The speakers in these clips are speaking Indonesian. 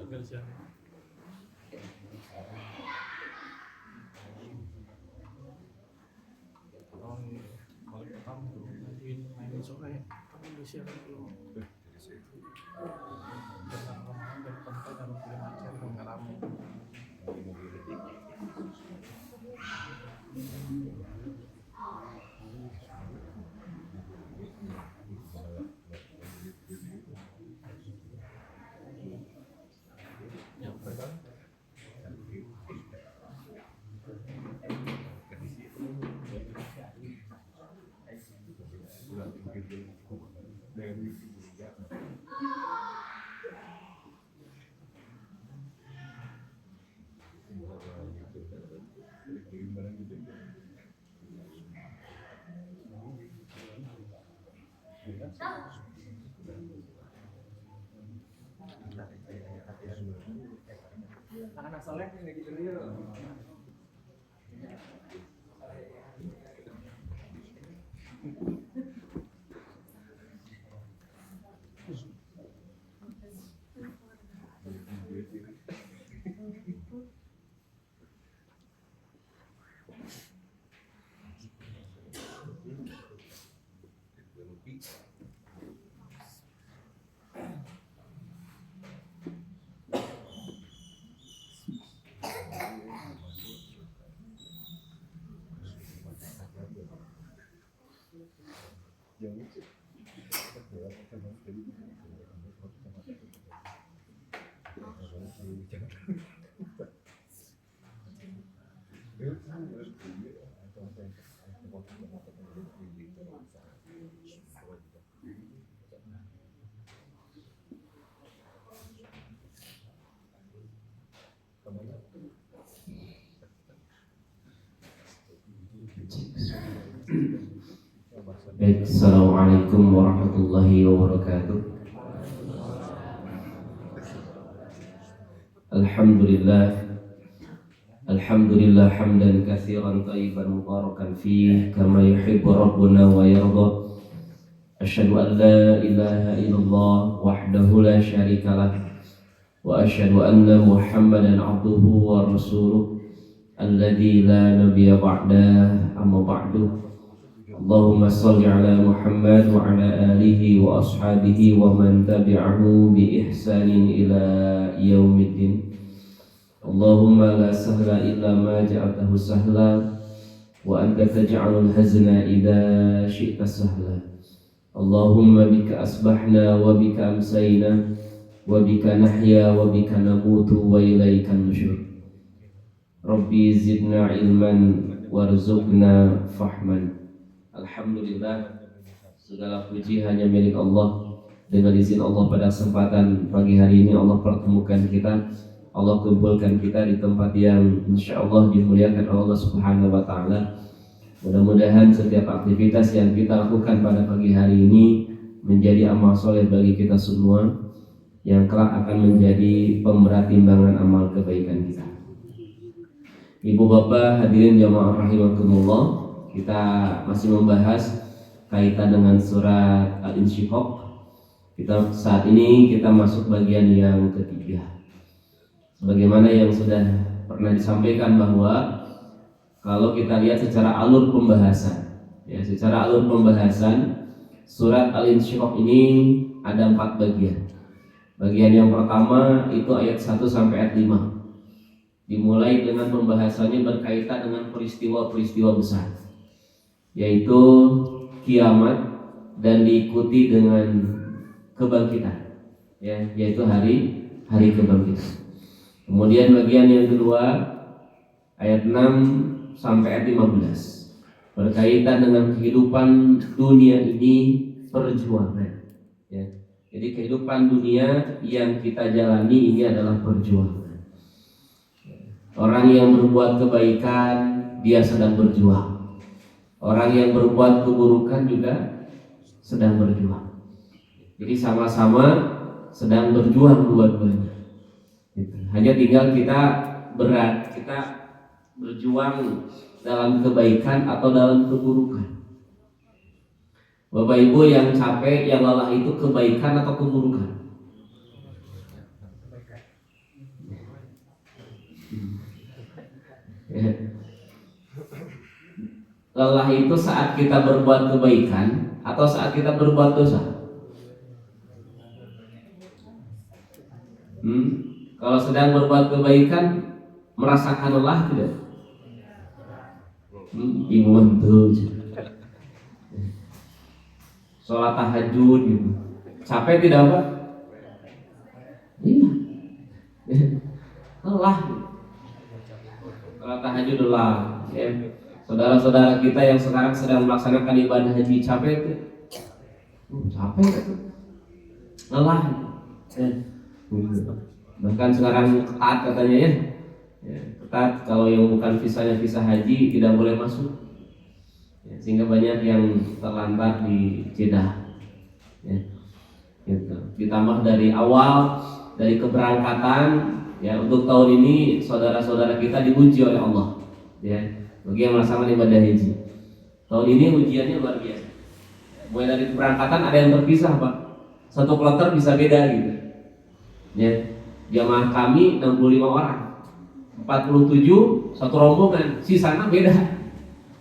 kerjaan. Kalau kamu main sore, kamu di siang dulu. Jangan ngomong dari tempat dalam film aja nggak rame. Ya, betul. Anak soleh kayak gitu ya. Assalamualaikum warahmatullahi wabarakatuh. Alhamdulillah hamdan katsiran thayyiban mubarakan fihi kama yuhibbu rabbuna wa yarda. Asyhadu an la ilaha illallah wahdahu la syarikalah wa asyhadu anna Muhammadan abduhu wa rasuluh alladzi la nabiyya ba'dah, amma ba'du. Allahumma salli ala Muhammad wa ala alihi wa ashabihi wa man tabi'ahu bi ihsanin ila yaumiddin. Allahumma la sahla illa ma ja'altahu sahla wa anta taj'alul hazna idza syi'ta sahla. Allahumma bika asbahna wa bika amsayna wa bika nahya wa bika namutu wa ilaikan nusyur. Rabbi zidna ilman warzuqna fahman. Alhamdulillah, segala puji hanya milik Allah. Dengan izin Allah pada kesempatan pagi hari ini Allah pertemukan kita, Allah kumpulkan kita di tempat yang insya Allah dimuliakan oleh Allah Subhanahu wa Ta'ala. Mudah-mudahan setiap aktivitas yang kita lakukan pada pagi hari ini menjadi amal soleh bagi kita semua, yang kelak akan menjadi pemberat timbangan amal kebaikan kita. Ibu bapak hadirin jamaah rahimakumullah, kita masih membahas kaitan dengan surat Al-Insyiqaq. Saat ini kita masuk bagian yang ketiga. Sebagaimana yang sudah pernah disampaikan bahwa kalau kita lihat secara alur pembahasan, surat Al-Insyiqaq ini ada 4 bagian. Bagian yang pertama itu ayat 1 sampai ayat 5. Dimulai dengan pembahasannya berkaitan dengan peristiwa-peristiwa besar, yaitu kiamat dan diikuti dengan kebangkitan, yaitu hari kebangkitan. Kemudian bagian yang kedua ayat 6 sampai ayat 15 berkaitan dengan kehidupan dunia ini, perjuangan. Jadi kehidupan dunia yang kita jalani ini adalah perjuangan. Orang yang berbuat kebaikan dia sedang berjuang. Orang yang berbuat keburukan juga sedang berjuang. Jadi sama-sama sedang berjuang dua-duanya. Hanya tinggal kita berjuang dalam kebaikan atau dalam keburukan. Bapak Ibu yang capek, yang lelah itu kebaikan atau keburukan? Lelah itu saat kita berbuat kebaikan atau saat kita berbuat dosa? Kalau sedang berbuat kebaikan merasakan lelah tidak? Bingung tuh. Sholat tahajud gitu. Capek tidak Pak? Iya. Lelah. Sholat tahajud lelah. Ya. Saudara-saudara kita yang sekarang sedang melaksanakan ibadah haji capek itu? Capek itu. Lelah. Ya. Bahkan sekarang ketat katanya ya. Ketat, kalau yang bukan visanya visa haji tidak boleh masuk ya, sehingga banyak yang terlantar di Jeddah ya, gitu. Ditambah dari awal dari keberangkatan ya, untuk tahun ini saudara-saudara kita diuji oleh Allah ya, bagi yang melaksanakan ibadah haji. Tahun ini ujiannya luar biasa. Mulai dari keberangkatan ada yang terpisah Pak, satu kloter bisa beda gitu ya. Jamaah kami 65 orang, 47 satu rombongan, sisanya beda,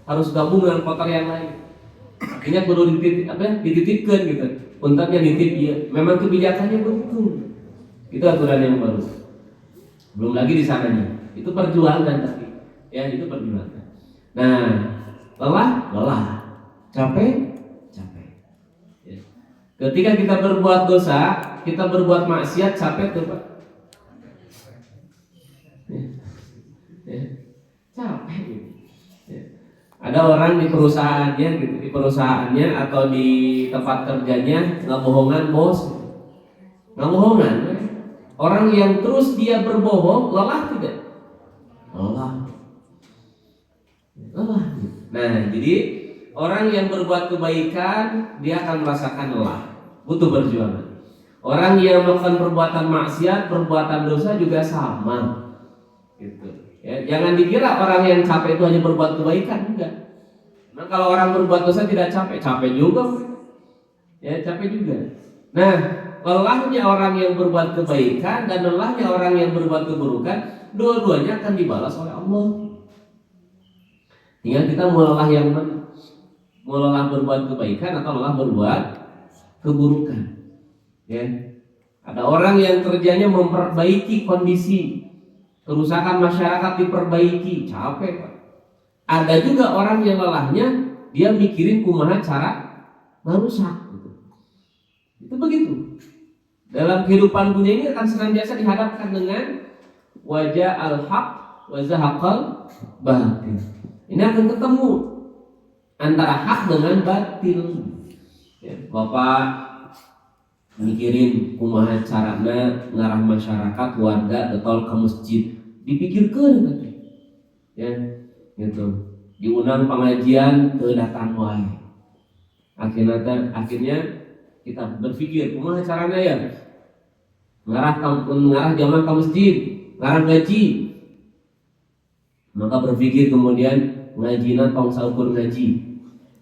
harus gabung dengan kloter yang lain. Akhirnya perlu dititipkan gitu. Puntennya nitip ya. Memang kebijakannya betul. Itu aturan yang baru. Belum lagi di sananya. Itu perjuangan tapi. Ya, itu perjuangan. Nah, lelah. Capek. Ya. Ketika kita berbuat dosa, kita berbuat maksiat, capek tuh Pak. Capek gitu. Ya. Ada orang di perusahaannya gitu, di perusahaannya atau di tempat kerjanya ngebohongan bos. Ngebohongan. Orang yang terus dia berbohong lelah tidak? Lelah. Nah, jadi orang yang berbuat kebaikan dia akan merasakan lelah, butuh perjuangan. Orang yang melakukan perbuatan maksiat, perbuatan dosa juga sama. Gitu. Ya, jangan dikira orang yang capek itu hanya berbuat kebaikan, enggak. Nah, kalau orang berbuat dosa tidak capek juga. Ya, capek juga. Nah, lelahnya orang yang berbuat kebaikan dan lelahnya orang yang berbuat keburukan, dua-duanya akan dibalas oleh Allah. Tinggal kita mau lelah yang mana? Mau lelah berbuat kebaikan atau lelah berbuat keburukan. Ya. Ada orang yang kerjanya memperbaiki kondisi kerusakan masyarakat, diperbaiki, capek Pak. Ada juga orang yang lelahnya dia mikirin kumaha cara merusak gitu. Itu begitu. Dalam kehidupan dunia ini akan senantiasa dihadapkan dengan wajah al-haq wa zahaqal batil. Ini akan ketemu antara hak dengan batil. Ya, Bapak mikirin kumaha carana ngarah masyarakat warga getol ke masjid, dipikirkan gitu. Ya, gitu. Diundang pengajian teu datang wae. Akhirnya kita berpikir kumaha carana ya ngarah jamaah ke masjid, ngarah ngaji. Maka berpikir kemudian ngajina tong saukur ngaji.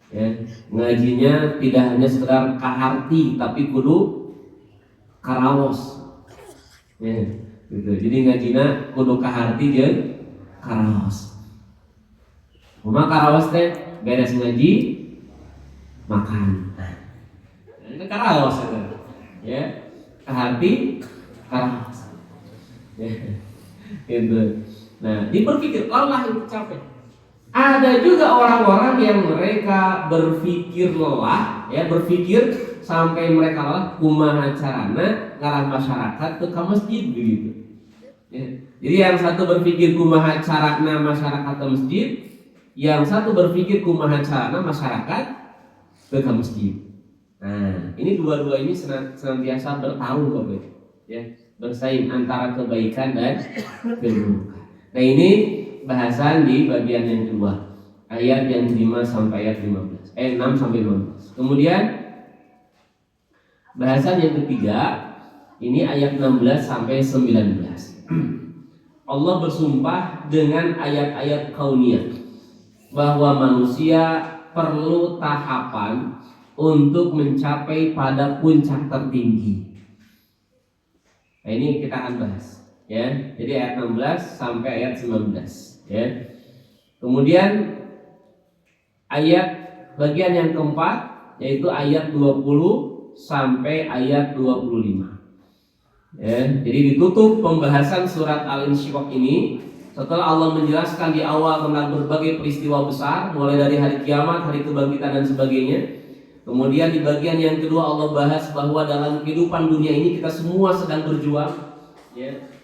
Ya, ngajinya tidak hanya sekedar kaharti tapi kudu karaos. Ya, gitu. Jadi ngajina kudu kaharti jeung karaos. Kumaha karaos teh beres ngaji makan. Ini karaos ya. Kaharti karaos. Ya. Gitu. Nah, diperpikir lelah itu capek. Ada juga orang-orang yang mereka berpikir lelah, ya berpikir sampai mereka lelah kumaha carana ngarah masyarakat ke masjid begitu. Ya. Jadi yang satu berpikir kumaha carana masyarakat ke masjid, yang satu berpikir kumaha carana masyarakat ke masjid. Nah, ini dua-dua ini senantiasa bertarung Bapak, ya, bersaing antara kebaikan dan keburukan. Nah, ini bahasan di bagian yang kedua, ayat yang 5 sampai ayat 15. 6 sampai 15. Kemudian bahasan yang ketiga, ini ayat 16 sampai 19. Allah bersumpah dengan ayat-ayat kauniyah bahwa manusia perlu tahapan untuk mencapai pada puncak tertinggi. Nah, ini kita akan bahas. Ya, jadi ayat 16 sampai ayat 19 ya. Kemudian ayat bagian yang keempat, yaitu ayat 20 sampai ayat 25. Ya, jadi ditutup pembahasan surat Al-Insyiqaq ini setelah Allah menjelaskan di awal tentang berbagai peristiwa besar, mulai dari hari kiamat, hari kebangkitan dan sebagainya. Kemudian di bagian yang kedua Allah bahas bahwa dalam kehidupan dunia ini kita semua sedang berjuang.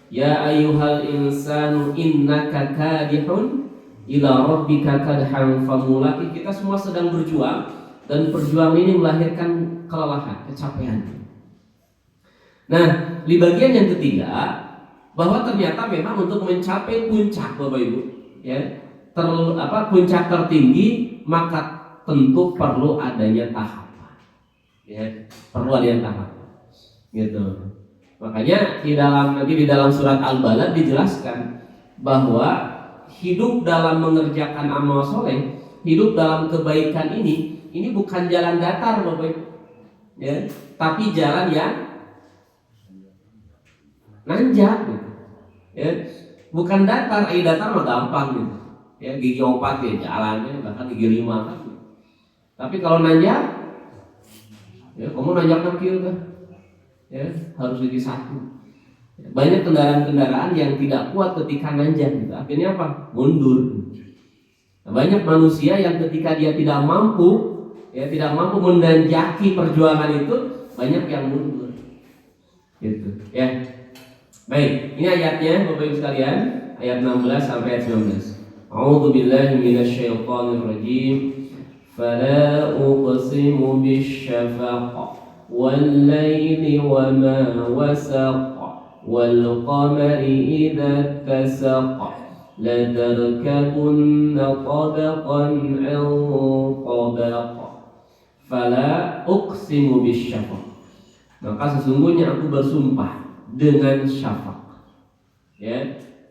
Ya ayyuhal insanu innaka kadihun ila rabbika kadhan famulaqi. Kita semua sedang berjuang dan perjuangan ini melahirkan kelelahan, kecapean. Nah, di bagian yang ketiga bahwa ternyata memang untuk mencapai puncak Bapak Ibu, puncak tertinggi maka tentu perlu adanya tahapan. Perlu adanya tahapan. Gitu. Makanya di dalam surat Al-Balad dijelaskan bahwa hidup dalam mengerjakan amal soleh, hidup dalam kebaikan ini bukan jalan datar Bapak Ibu. Tapi jalan yang nanjak gitu. Bukan datar, datar mah gampang gitu. Gigi 4 ya jalannya, bahkan gigi 5 kan. Tapi kalau nanjak, kamu nanjak kan kieu kan. Harus gigi 1. Banyak kendaraan-kendaraan yang tidak kuat ketika nanjak gitu. Akhirnya apa? Mundur. Banyak manusia yang ketika dia tidak mampu menanjaki perjuangan itu, banyak yang mundur. Gitu, ya. Baik, ini ayatnya Bapak Ibu sekalian, ayat 16 sampai ayat 19. A'udzu billahi minasyaitonir rajim. Fala uqsimu bisyafaq wal laili wama wasaq wal qamari idza tasaq la tarkabunna tabaqan 'an tabaq. Fala uqsimu bisyafaq. Maka sesungguhnya aku bersumpah dengan syafaq.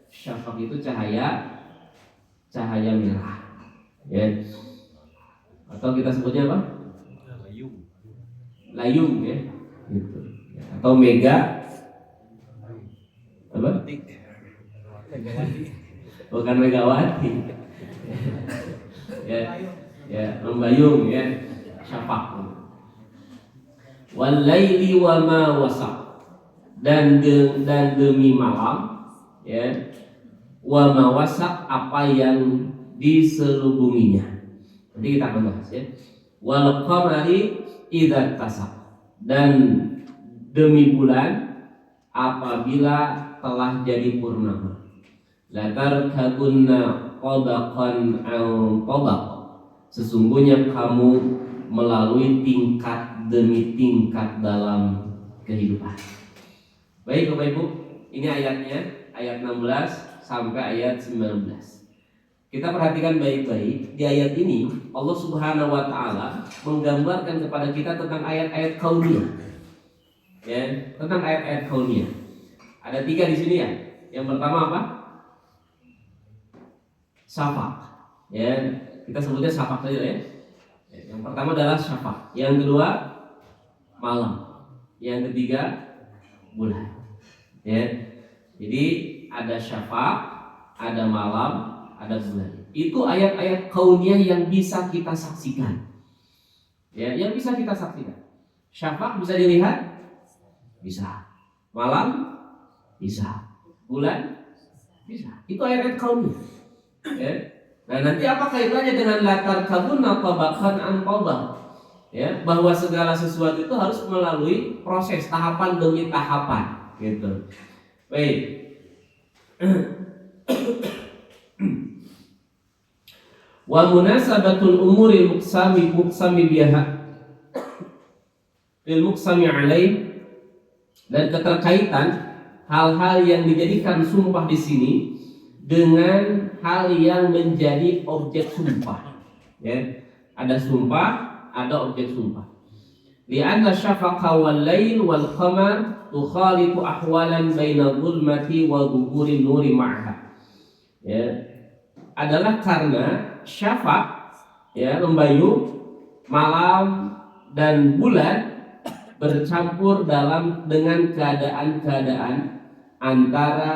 Syafaq itu cahaya merah. Atau kita sebutnya apa? Layung gitu. Atau mega apa? Bukan megawati. Membayung syafaq. Wal laili wa ma wasaq. Dan demi malam, wa mawasak apa yang diselubunginya. Nanti kita akan bahas Wal qamari idza tasaq. Dan demi bulan apabila telah jadi purnama. La tarkabunna tabaqan an tabaq. Sesungguhnya kamu melalui tingkat demi tingkat dalam kehidupan. Baik Bapak Ibu, ini ayatnya, ayat 16 sampai ayat 19. Kita perhatikan baik-baik. Di ayat ini Allah Subhanahu wa taala menggambarkan kepada kita tentang ayat-ayat kauniyah. Tentang ayat-ayat kauniyah. Ada 3 di sini ya. Yang pertama apa? Syafaq. Kita sebutnya syafaq saja ya. Yang pertama adalah syafaq. Yang kedua malam. Yang ketiga bulan. Jadi ada syafaq, ada malam, ada bulan. Itu ayat-ayat kauniyah yang bisa kita saksikan. Yang bisa kita saksikan. Syafaq bisa dilihat? Bisa. Malam? Bisa. Bulan? Bisa. Itu ayat-ayat kauniyah. Nah, nanti apa kaitannya dengan latar kabun tabaqan an tabaq? Bahwa segala sesuatu itu harus melalui proses tahapan demi tahapan. Gitu. Baik. Wa munasabatul umuri muqsami biha lil muqsami alaih. Dan keterkaitan hal-hal yang dijadikan sumpah di sini dengan hal yang menjadi objek sumpah. Ada sumpah, ada objek sumpah. Li'anna syafaqa wal lail wal qamar tukhalitu ahwalan baina dhulmati wa dhuhuri nuri ma'ha. Adalah karena syafaq membayung, malam dan bulan bercampur dengan keadaan antara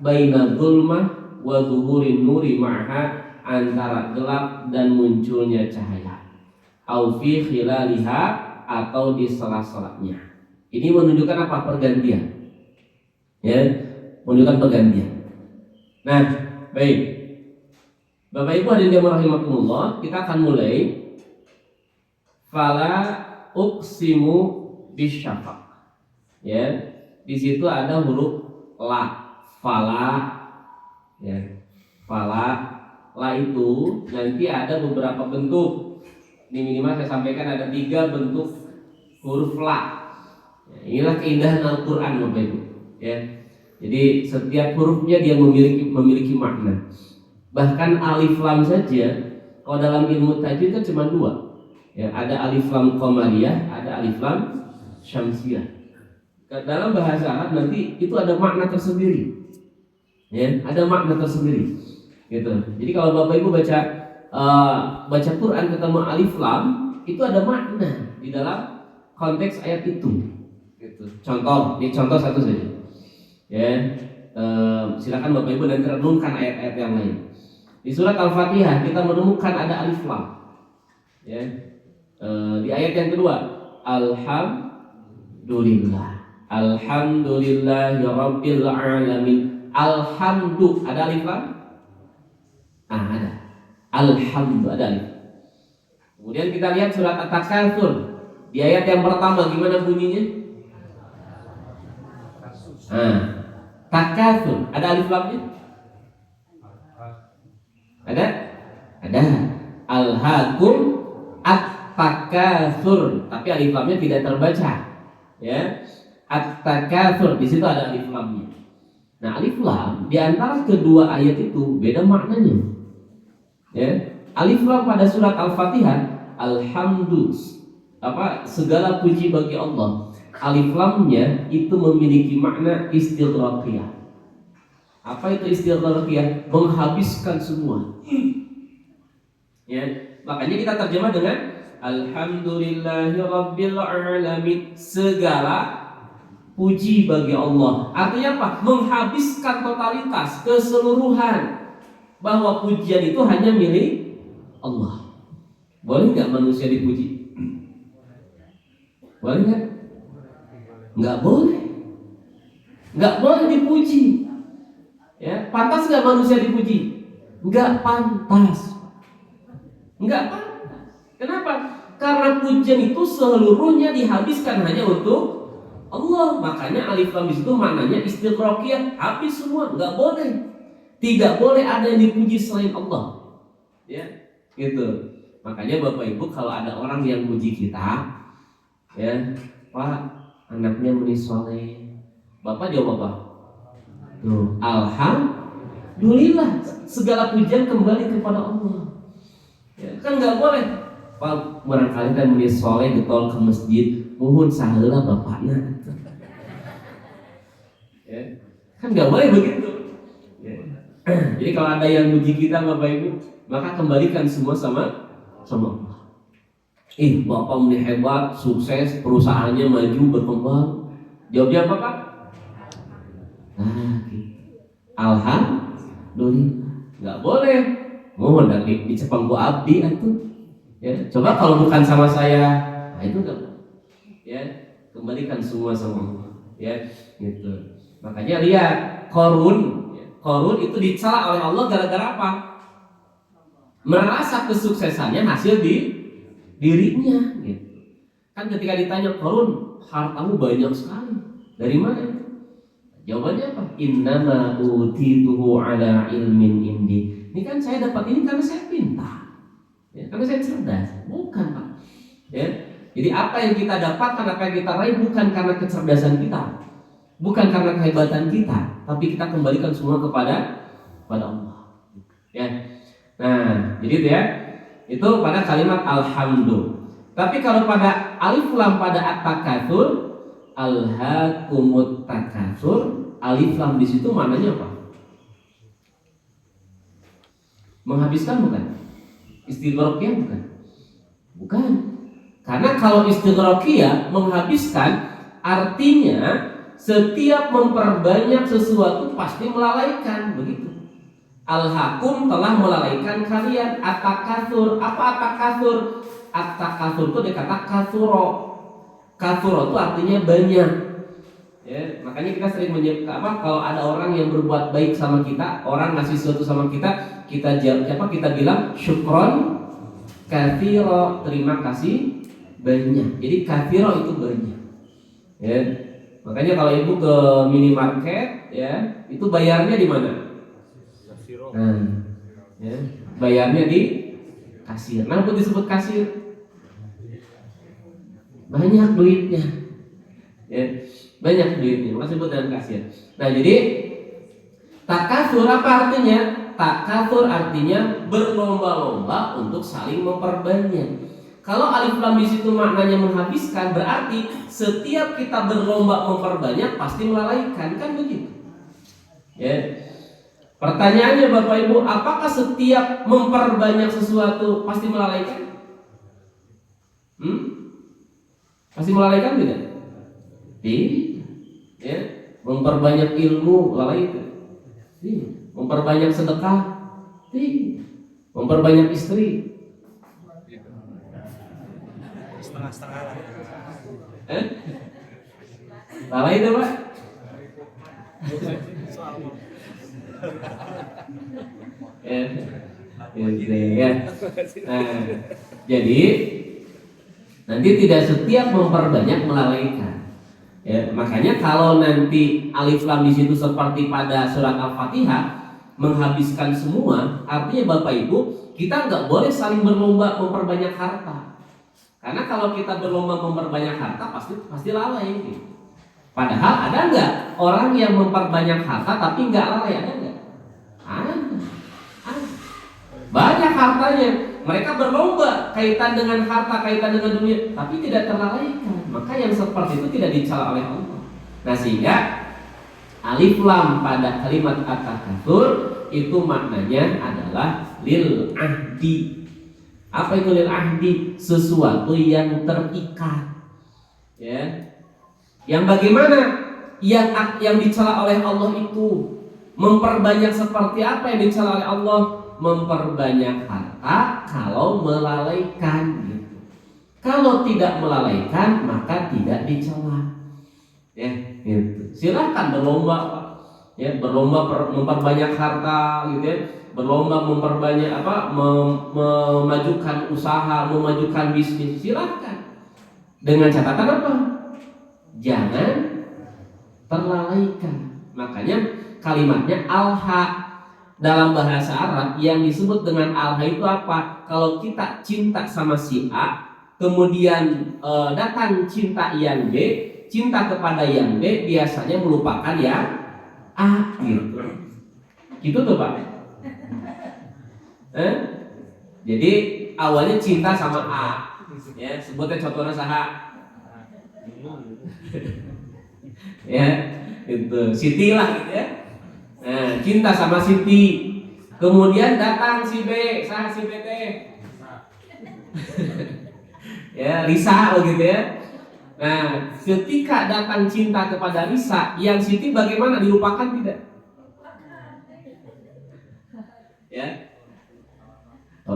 baina dhulmah wa dhuhuri nuri ma'ha, antara gelap dan munculnya cahaya. Au fi khilaliha, atau di sela-selanya. Ini menunjukkan apa? Pergantian. Ya, menunjukkan pergantian. Nah, baik. Bapak Ibu hadirin yang rahimakumullah, kita akan mulai. Fala uqsimu bisyafaq. Ya, di situ ada huruf la. Fala, ya. Fala, la itu nanti ada beberapa bentuk. Ini minimal saya sampaikan ada 3 bentuk huruf la. Ya, inilah keindahan Al-Quran, Bapak Ibu. Ya, jadi setiap hurufnya dia memiliki makna. Bahkan alif lam saja, kalau dalam ilmu tajwid kan cuma 2. Ya, ada alif lam qamariyah, ada alif lam syamsiyah. Dalam bahasa Arab nanti itu ada makna tersendiri. Ya, ada makna tersendiri. Gitu. Jadi kalau Bapak Ibu baca Quran ketemu alif lam, itu ada makna di dalam konteks ayat itu. Gitu. Ini contoh satu saja. Ya, silakan Bapak Ibu nanti renungkan ayat-ayat yang lain. Di surat Al-Fatihah kita menemukan ada alif lam. Ya, di ayat yang kedua, Alhamdulillahi Rabbil Alamin. Alhamdu, ada alif lam? Ada. Alhamdu, ada alif. Kemudian kita lihat surat At-Takatsur. Di ayat yang pertama gimana bunyinya? Takatsur, ada alif lamnya? Ada? Alhaakum at-takatsur, tapi alif lamnya tidak terbaca. Ya. At-takatsur, di situ ada alif lamnya. Nah, alif lam di antara kedua ayat itu beda maknanya. Ya. Alif lam pada surat Al-Fatihah, segala puji bagi Allah. Alif lamnya itu memiliki makna istighraqiyah. Apa itu istighraqiyah? Menghabiskan semua. Ya, makanya kita terjemah dengan Alhamdulillahi Rabbil Alamin. Segala puji bagi Allah. Artinya apa? Menghabiskan totalitas, keseluruhan, bahwa pujian itu hanya milik Allah. Boleh nggak manusia dipuji? Boleh nggak? Nggak boleh. Nggak boleh dipuji. Ya, pantas nggak manusia dipuji? Nggak pantas. Nggak pantas. Kenapa? Karena pujian itu seluruhnya dihabiskan hanya untuk Allah. Makanya alif lam itu maknanya istighraqiyah, habis semua, nggak boleh. Tidak boleh ada yang dipuji selain Allah. Ya, gitu. Makanya Bapak Ibu kalau ada orang yang puji kita, ya, Pak, anaknya soleh. Bapak jawab apa? Tuh, alhamdulillah, segala pujian kembali kepada Allah. Ya, kan nggak boleh. Pak, barangkali kan soleh getol ke masjid, mohon saheula bapaknya. Ya, kan nggak boleh begitu. Ya. Jadi kalau ada yang puji kita Bapak Ibu, maka kembalikan semua sama Allah. Bapak ini hebat, sukses, perusahaannya maju, berkembang. Jawabnya apa Pak? Alhamdulillah. Nggak boleh. Mau di Jepang gua abdi itu. Ya, coba kalau bukan sama saya, nah itu nggak boleh. Ya, kembalikan semua sama Allah. Ya, gitu. Makanya lihat Qarun itu dicela oleh Allah gara-gara apa? Merasa kesuksesannya hasil di dirinya, gitu. Kan ketika ditanya Qarun, hartamu banyak sekali. Dari mana itu? Jawabannya apa? Innama utituhu ala ilmin indi. Ini kan saya dapat ini karena saya pintar. Ya, karena saya cerdas. Bukan, Pak. Ya. Jadi apa yang kita dapatkan, apa yang kita raih bukan karena kecerdasan kita. Bukan karena kehebatan kita, tapi kita kembalikan semua kepada Allah. Ya. Nah, jadi itu ya. Itu pada kalimat alhamdulillah. Tapi kalau pada alif lam pada at-takatsur, alhaakumut takatsur, alif lam di situ maknanya apa? Menghabiskan bukan? Istighraqiyah bukan? Bukan. Karena kalau istighraqiyah menghabiskan artinya setiap memperbanyak sesuatu pasti melalaikan, begitu. Alhaakum telah melalaikan kalian at-takatsur. Apa at-takatsur? At-takatsur itu dikata katsuro. Katsuro itu artinya banyak. Ya, makanya kita sering menyebut kalau ada orang yang berbuat baik sama kita, orang ngasih sesuatu sama kita, kita bilang syukron katsiro, terima kasih banyak. Jadi katsiro itu banyak. Ya. Makanya kalau ibu ke minimarket, ya, itu bayarnya di mana? Nah, ya, bayarnya di kasir. Kenapa disebut kasir? Banyak duitnya, ya, banyak duitnya. Maka disebut dengan kasir. Nah, jadi takatsur apa artinya? Takatsur artinya berlomba-lomba untuk saling memperbanyak. Kalau alif lam di situ maknanya menghabiskan, berarti setiap kita berlomba memperbanyak pasti melalaikan, kan begitu? Ya. Pertanyaannya Bapak Ibu, apakah setiap memperbanyak sesuatu pasti melalaikan? Pasti melalaikan tidak? Tidak. Ya. Memperbanyak ilmu lalai itu. Tidak. Memperbanyak sedekah. Tidak. Memperbanyak istri. Setengah-setengah lah. Lalai itu Pak? Ya. Nah, jadi nanti tidak setiap memperbanyak melalaikan. Ya, makanya kalau nanti alif lam di situ seperti pada surat Al-Fatihah menghabiskan semua, artinya Bapak Ibu kita nggak boleh saling berlomba memperbanyak harta. Karena kalau kita berlomba memperbanyak harta pasti lalai. Gitu. Padahal ada nggak orang yang memperbanyak harta tapi nggak lalai, ada nggak? Ada. Banyak hartanya, mereka berlomba kaitan dengan harta, kaitan dengan dunia, tapi tidak terlalaikan. Maka yang seperti itu tidak dicela oleh Allah. Nah sehingga alif lam pada kalimat at-takatsur itu maknanya adalah lil ahdi. Apa itu lil ahdi? Sesuatu yang terikat. Ya. Yang bagaimana? Yang dicela oleh Allah itu memperbanyak seperti apa yang dicela oleh Allah? Memperbanyak harta kalau melalaikan gitu. Kalau tidak melalaikan maka tidak dicela. Ya, gitu. Silakan berlomba, Pak. Ya, berlomba memperbanyak harta gitu ya. Berlomba memperbanyak memajukan usaha, memajukan bisnis. Silakan. Dengan catatan apa? Jangan terlalaikan. Makanya kalimatnya alha. Dalam bahasa Arab yang disebut dengan alha itu apa? Kalau kita cinta sama si A, kemudian datang cinta yang B, cinta kepada yang B biasanya melupakan yang A gitu. Gitu tuh Pak. Jadi awalnya cinta sama A, ya sebutnya contohnya saha. Ya, itu Siti lah gitu ya. Nah, cinta sama Siti. Kemudian datang si B, sah si B teh. Ya, Risa begitu ya. Nah, ketika datang cinta kepada Risa, yang Siti bagaimana, dilupakan tidak? Ya. Oh.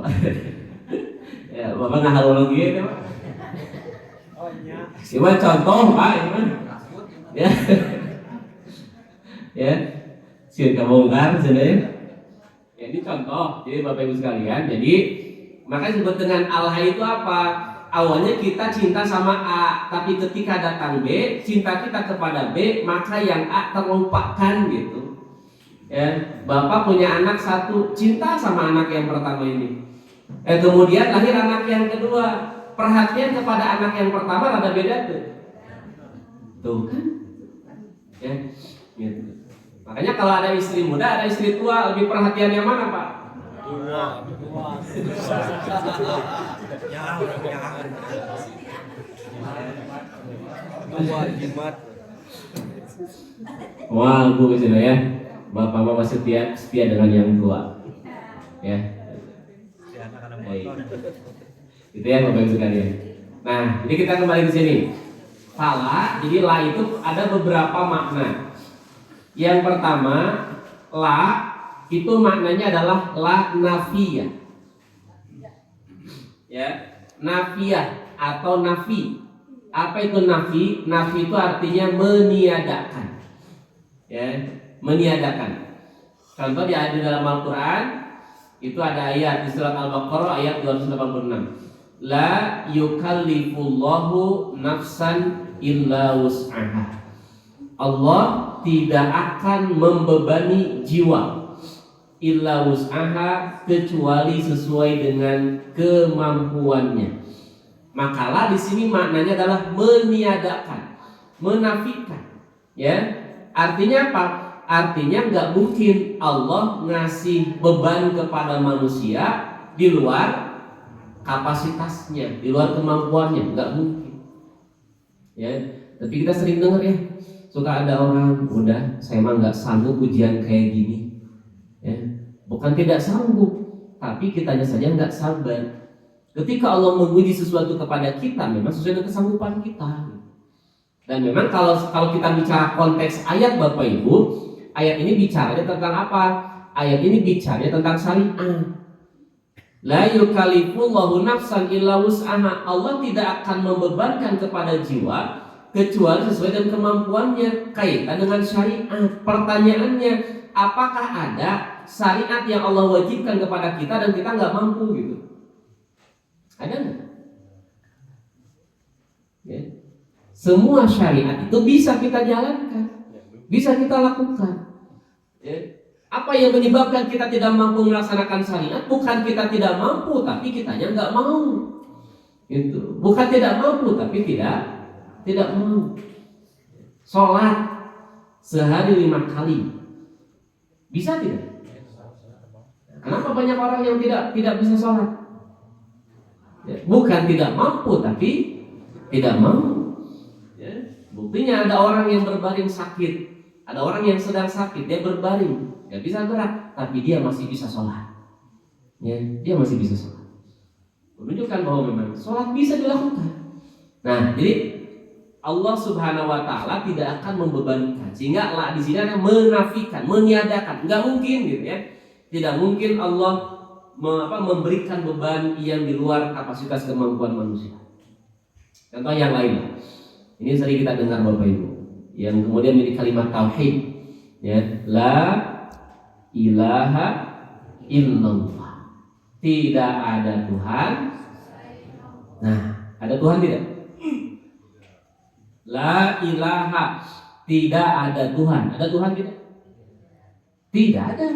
Ya, Bapak ngahalologi ya, Pak. Oh iya. Coba contoh, Pak, gimana? Ya. Ya. Sih kebongkar sebenarnya. Ya, ini contoh. Jadi Bapak Ibu sekalian, jadi makanya disebut dengan alha itu apa? Awalnya kita cinta sama A, tapi ketika datang B, cinta kita kepada B, maka yang A terlupakan gitu. Ya, Bapak punya anak satu, cinta sama anak yang pertama ini. Kemudian lahir anak yang kedua, perhatian kepada anak yang pertama ada beda tuh. Tuh kan? Ya, gitu. Makanya kalau ada istri muda, ada istri tua, lebih perhatian yang mana Pak? Tua. Ya, tua jimat. Wah, Bu gitu ya. Bapak Mama setia dengan yang tua. Ya. Ya, anak-anak Baik. motor. Itu ya Bapak Ibu sekalian. Nah, jadi kita kembali ke sini. Fala, jadi la itu ada beberapa makna. Yang pertama, la itu maknanya adalah la nafiyah. Ya, nafiyah atau nafi. Apa itu nafi? Nafi itu artinya meniadakan. Ya, meniadakan. Contoh di ayat dalam Al-Qur'an itu ada ayat di surat Al-Baqarah ayat 286. La yukallifullahu nafsan illa wus'aha. Allah tidak akan membebani jiwa illa wus'aha kecuali sesuai dengan kemampuannya. Makalah di sini maknanya adalah meniadakan, menafikan. Ya, artinya apa? Artinya nggak mungkin Allah ngasih beban kepada manusia di luar kapasitasnya, di luar kemampuannya, nggak mungkin. Ya, tapi kita sering dengar ya, suka ada orang, udah saya mah nggak sanggup ujian kayak gini. Ya, bukan tidak sanggup, tapi kitanya saja nggak sabar. Ketika Allah menguji sesuatu kepada kita, memang sesuai dengan kesanggupan kita. Dan memang kalau kita bicara konteks ayat Bapak Ibu, ayat ini bicaranya tentang apa? Ayat ini bicaranya tentang syariat. La yukallifullahu nafsan illa wus'aha. Allah tidak akan membebankan kepada jiwa kecuali sesuai dengan kemampuannya. Kaitan dengan syariat. Pertanyaannya, apakah ada syariat yang Allah wajibkan kepada kita dan kita nggak mampu gitu? Ada nggak? Ya. Semua syariat itu bisa kita jalankan, bisa kita lakukan. Ya. Apa yang menyebabkan kita tidak mampu melaksanakan syariat? Bukan kita tidak mampu, tapi kitanya nggak mau. Gitu. Bukan tidak mampu, tapi tidak mau. Sholat sehari 5 kali, bisa tidak? Kenapa banyak orang yang tidak bisa sholat? Ya, bukan tidak mampu, tapi tidak mau. Ya. Buktinya ada orang yang berbaring sakit, ada orang yang sedang sakit, dia berbaring, nggak bisa gerak, tapi dia masih bisa sholat. Ya, dia masih bisa sholat. Menunjukkan bahwa memang sholat bisa dilakukan. Nah, jadi Allah Subhanahu Wa Taala tidak akan membebankan, sehingga Allah di sini ada menafikan, meniadakan, nggak mungkin gitu ya. Tidak mungkin Allah memberikan beban yang di luar kapasitas kemampuan manusia. Contoh yang lain, ini sering kita dengar Bapak Ibu, yang kemudian menjadi kalimat tauhid, ya, la ilaha illallah, tidak ada Tuhan. Nah, ada Tuhan tidak? La ilaha, tidak ada Tuhan. Ada Tuhan tidak? Tidak ada.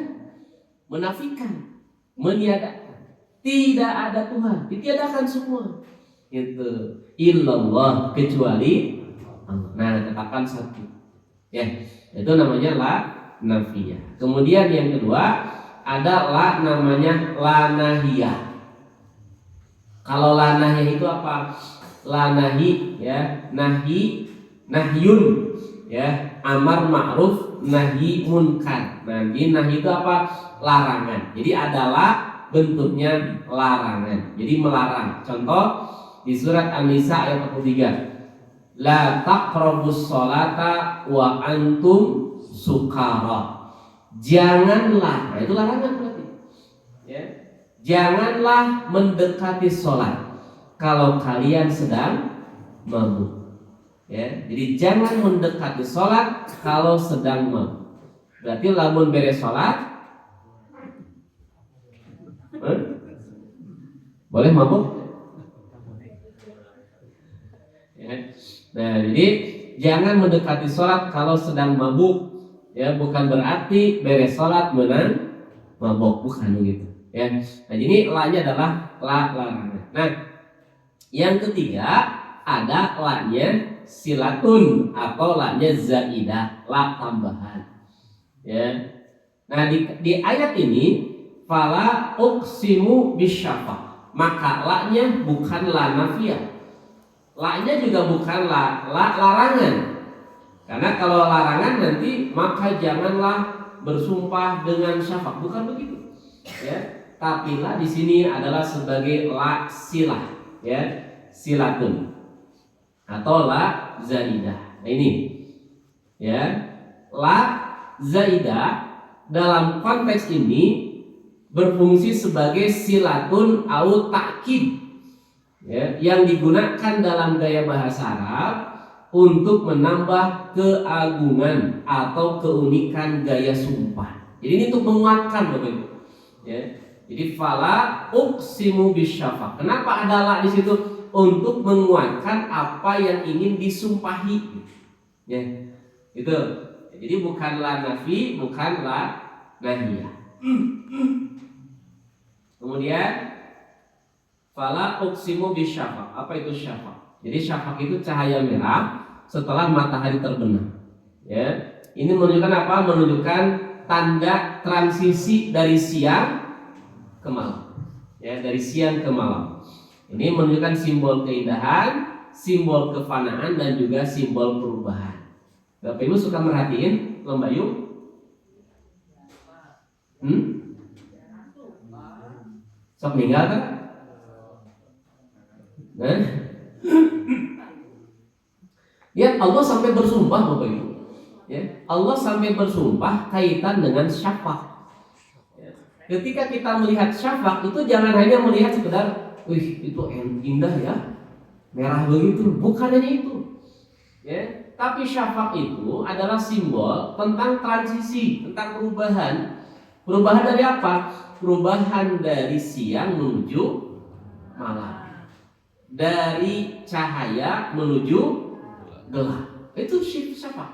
Menafikan, meniadakan, tidak ada Tuhan, ditiadakan semua. Itu illallah, kecuali Allah. Nah, tetapkan satu. Ya, itu namanya la nafiyah. Kemudian yang kedua ada la namanya la nahiyah. Kalau la nahiyah itu apa? La nahi, ya, nahyun, ya, amar ma'ruf, nahi munkar. Nah, ini nahi itu apa? Larangan. Jadi adalah bentuknya larangan. Jadi melarang. Contoh di surat An-Nisa ayat 43. La taqrabus sholata wa antum sukara. Janganlah, nah itu larangan berarti. Ya. Janganlah mendekati sholat kalau kalian sedang mabuk. Ya. Jadi jangan mendekati sholat kalau sedang mabuk. Berarti lamun beres sholat, boleh mabuk? Ya. Nah, jadi jangan mendekati sholat kalau sedang mabuk. Ya, bukan berarti beres sholat menang mabuk, bukan gitu. Ya. Nah, jadi la-nya adalah larangan. Nah, yang ketiga ada la-nya silatun atau la-nya zaidah, la tambahan. Ya. Nah, di ayat ini fala uqsimu bisyafaq, maka la-nya bukan la nafiyah. La-nya juga bukan la larangan. Karena kalau larangan nanti maka janganlah bersumpah dengan syafaq, bukan begitu. Ya. Tapi la di sini adalah sebagai la silah, ya, silatun atau la zaidah. Nah, ini ya, la zaidah dalam konteks ini berfungsi sebagai silatun au ta'kid, ya, yang digunakan dalam gaya bahasa Arab untuk menambah keagungan atau keunikan gaya sumpah. Jadi ini untuk menguatkan Bapak Ibu. Ya. Jadi fala uqsimu bisyafaq. Kenapa ada la di situ? Untuk menguatkan apa yang ingin disumpahi. Ya. Itu. Jadi bukan la nafi, bukan la nahiyah. Kemudian fala uqsimu bisyafaq. Apa itu syafaq? Jadi syafaq itu cahaya merah setelah matahari terbenam. Ya. Ini menunjukkan apa? Menunjukkan tanda transisi dari siang ke malam. Ya, dari siang ke malam. Ini menunjukkan simbol keindahan, simbol kefanaan dan juga simbol perubahan. Bapak Ibu suka merhatiin lomba yuk? Sok meninggal kan? Nah, ya Allah sampai bersumpah Bapak Ibu. Ya, Allah sampai bersumpah kaitan dengan syafaq. Ya. Ketika kita melihat syafaq itu jangan hanya melihat sekedar, wih itu indah ya, merah begitu. Bukan hanya itu. Ya, tapi syafaq itu adalah simbol tentang transisi, tentang perubahan. Perubahan dari apa? Perubahan dari siang menuju malam, dari cahaya menuju gelap. Itu syafaq.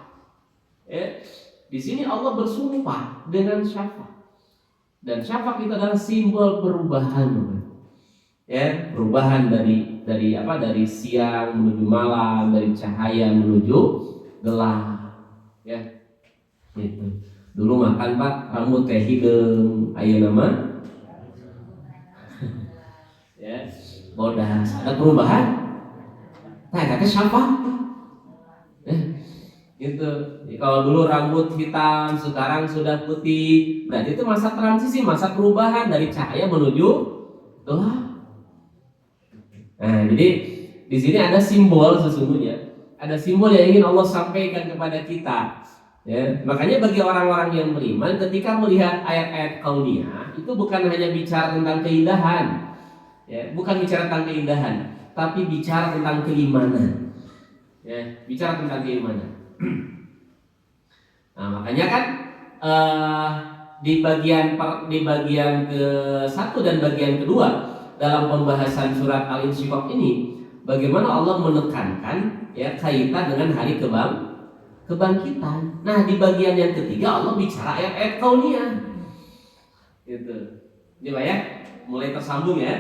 Ya, di sini Allah bersumpah dengan syafaq. Dan syafaq itu adalah simbol perubahan. Ya, perubahan dari apa? Dari siang menuju malam, dari cahaya menuju gelap. Ya. Gitu. Dulu makan Pak, rambut teh hideung, aya nama ya, bodas. Ada perubahan? Nah, kata syafaq. Gitu. Jadi kalau dulu rambut hitam, sekarang sudah putih. Berarti itu masa transisi, masa perubahan dari cahaya menuju gelap. Nah, jadi di sini ada simbol sesungguhnya. Ada simbol yang ingin Allah sampaikan kepada kita. Ya, makanya bagi orang-orang yang beriman ketika melihat ayat-ayat kauniyah itu bukan hanya bicara tentang keindahan. Ya, bukan bicara tentang keindahan, tapi bicara tentang keimanan. Ya, bicara tentang keimanan. Nah, makanya kan di bagian ke-1 dan bagian kedua dalam pembahasan surat Al-Insyiqaq ini, bagaimana Allah menekankan ya kaitan dengan hari kebangkitan. Nah, di bagian yang ketiga Allah bicara ayat-ayat kauniyah. Gitu. Jadi ya, mulai tersambung ya.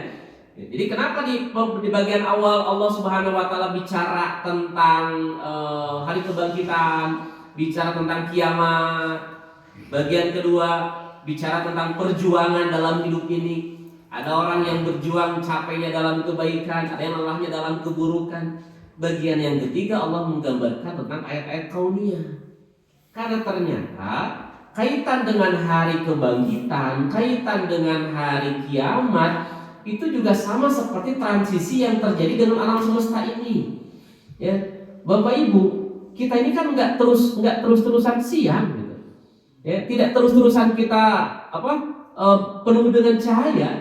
Jadi kenapa di bagian awal Allah Subhanahu wa taala bicara tentang hari kebangkitan, bicara tentang kiamat. Bagian kedua bicara tentang perjuangan dalam hidup ini. Ada orang yang berjuang capeknya dalam kebaikan, ada yang lelahnya dalam keburukan. Bagian yang ketiga Allah menggambarkan tentang ayat-ayat kauniyah. Karena ternyata kaitan dengan hari kebangkitan, kaitan dengan hari kiamat itu juga sama seperti transisi yang terjadi dalam alam semesta ini. Ya, Bapak Ibu, kita ini kan nggak terus-terusan siang, gitu. Ya, tidak terus-terusan kita penuh dengan cahaya.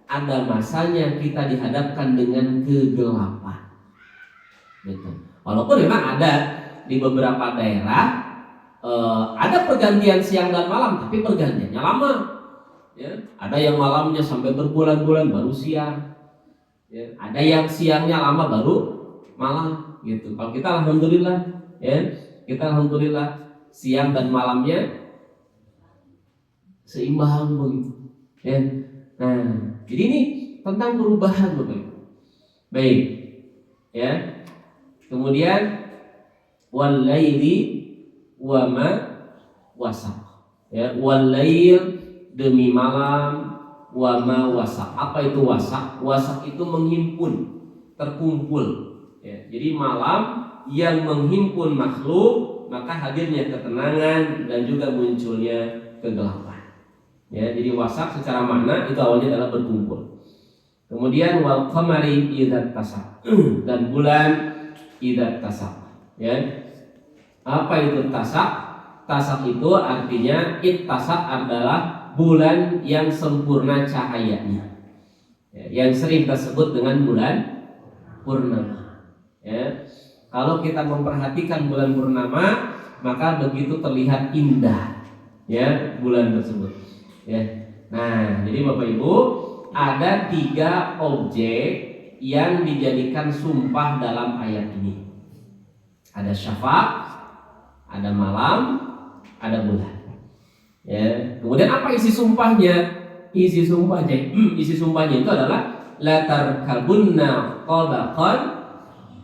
Ada masanya kita dihadapkan dengan kegelapan. Gitu. Walaupun memang ada di beberapa daerah ada pergantian siang dan malam, tapi pergantiannya lama. Ya, ada yang malamnya sampai berbulan-bulan baru siang. Ya, ada yang siangnya lama baru malam. Gitu. Kalau kita alhamdulillah, ya, kita alhamdulillah siang dan malamnya seimbang begitu. Ya. Nah, jadi ini tentang perubahan Bapak. Baik. Ya. Kemudian wal laili wa ma wasaq. Ya, wal lail demi malam, wa ma wasaq. Apa itu wasaq? Wasaq itu menghimpun, terkumpul. Ya, jadi malam yang menghimpun makhluk, maka hadirnya ketenangan dan juga munculnya kegelapan. Ya, jadi wasaq secara makna itu awalnya adalah berkumpul. Kemudian wal qamari idza tasaq. Dan bulan idza tasaq. Ya. Apa itu tasaq? Tasak itu artinya ittasak adalah bulan yang sempurna cahayanya, ya, yang sering kita sebut dengan bulan purnama. Ya. Kalau kita memperhatikan bulan purnama, maka begitu terlihat indah, ya, bulan tersebut. Ya. Nah, jadi Bapak Ibu, ada 3 objek yang dijadikan sumpah dalam ayat ini. Ada syafaq, ada malam, ada bulan. Ya. Kemudian apa isi sumpahnya? Isi sumpahnya itu adalah la tarkabunna tabaqan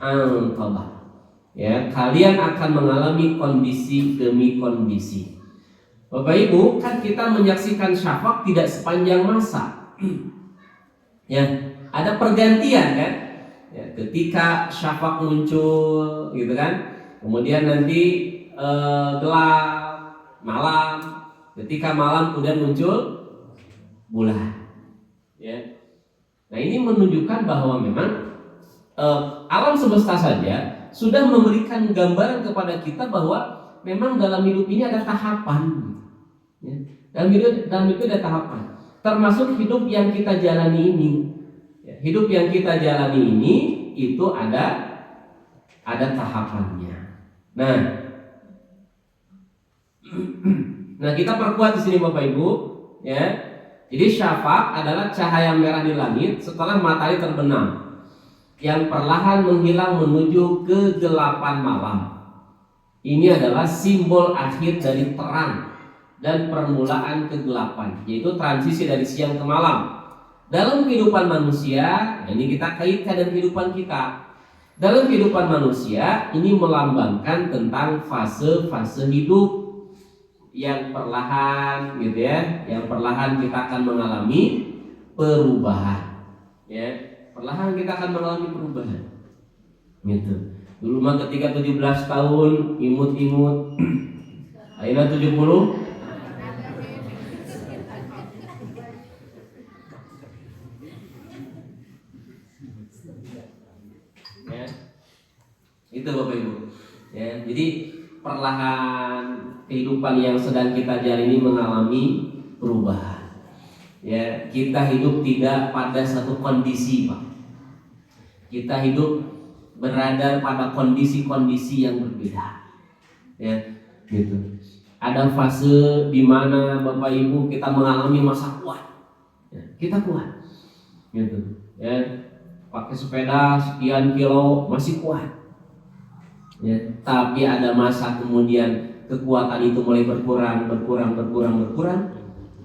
an tabaq. Ya, kalian akan mengalami kondisi demi kondisi. Bapak Ibu, kan kita menyaksikan syafaq tidak sepanjang masa. Ya, ada pergantian kan? Ya, ketika syafaq muncul, gitu kan? Kemudian nanti gelap, malam. Ketika malam kemudian muncul bulan. Ya. Nah, ini menunjukkan bahwa memang alam semesta saja sudah memberikan gambaran kepada kita bahwa memang dalam hidup ini ada tahapan. Ya. Dalam hidup ada tahapan. Termasuk hidup yang kita jalani ini. Ya, hidup yang kita jalani ini itu ada tahapannya. Nah, kita perkuat di sini Bapak Ibu, ya. Jadi syafaq adalah cahaya merah di langit setelah matahari terbenam, yang perlahan menghilang menuju kegelapan malam. Ini adalah simbol akhir dari terang dan permulaan kegelapan, yaitu transisi dari siang ke malam. Dalam kehidupan manusia, ini kita kaitkan dengan kehidupan kita. Dalam kehidupan manusia, ini melambangkan tentang fase-fase hidup yang perlahan, gitu ya, yang perlahan kita akan mengalami perubahan, ya, perlahan kita akan mengalami perubahan, gitu. Dulu mah ketika 17 tahun imut-imut, akhirnya 70. Ya, itu Bapak Ibu. Ya, jadi perlahan kehidupan yang sedang kita jalani mengalami perubahan. Ya, kita hidup tidak pada satu kondisi, Pak. Kita hidup berada pada kondisi-kondisi yang berbeda. Ya, gitu. Ada fase di mana Bapak Ibu kita mengalami masa kuat. Ya, kita kuat. Gitu. Ya, pakai sepeda sekian kilo masih kuat. Ya, tapi ada masa kemudian kekuatan itu mulai berkurang,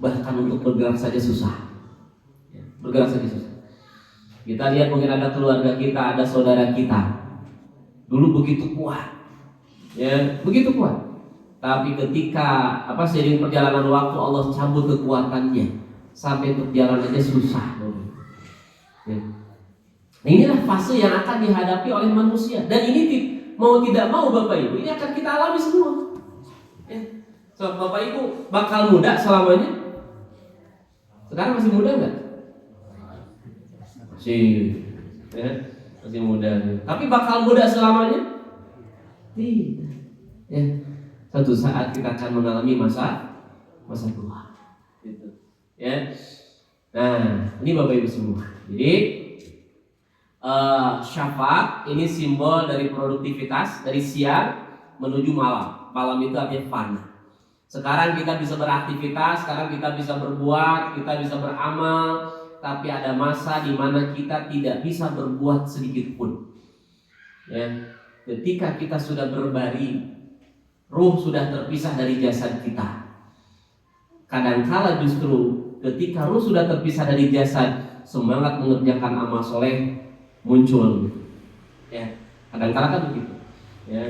bahkan untuk bergerak saja susah. Ya, bergerak saja susah. Kita lihat mungkin ada keluarga kita, ada saudara kita, dulu begitu kuat, ya, begitu kuat. Tapi ketika seiring perjalanan waktu Allah cabut kekuatannya, sampai untuk jalan aja susah. Ya. Nah, inilah fase yang akan dihadapi oleh manusia, dan ini mau tidak mau Bapak Ibu, ini akan kita alami semua. Ya. So, Bapak Ibu bakal muda selamanya? Sekarang masih muda nggak? Masih, ya, masih muda. Tapi bakal muda selamanya? Tidak. Ya. Satu saat kita akan mengalami masa tua. Gitu. Ya. Nah, ini Bapak Ibu semua. Jadi syafaq ini simbol dari produktivitas, dari siang menuju malam. Malam itu artinya fana. Sekarang kita bisa beraktivitas, sekarang kita bisa berbuat, kita bisa beramal, tapi ada masa di mana kita tidak bisa berbuat sedikit pun. Ya, ketika kita sudah berbaring, ruh sudah terpisah dari jasad kita. Kadangkala justru ketika ruh sudah terpisah dari jasad, semangat mengerjakan amal soleh muncul, ya. Kadang-kadang kan begitu, ya.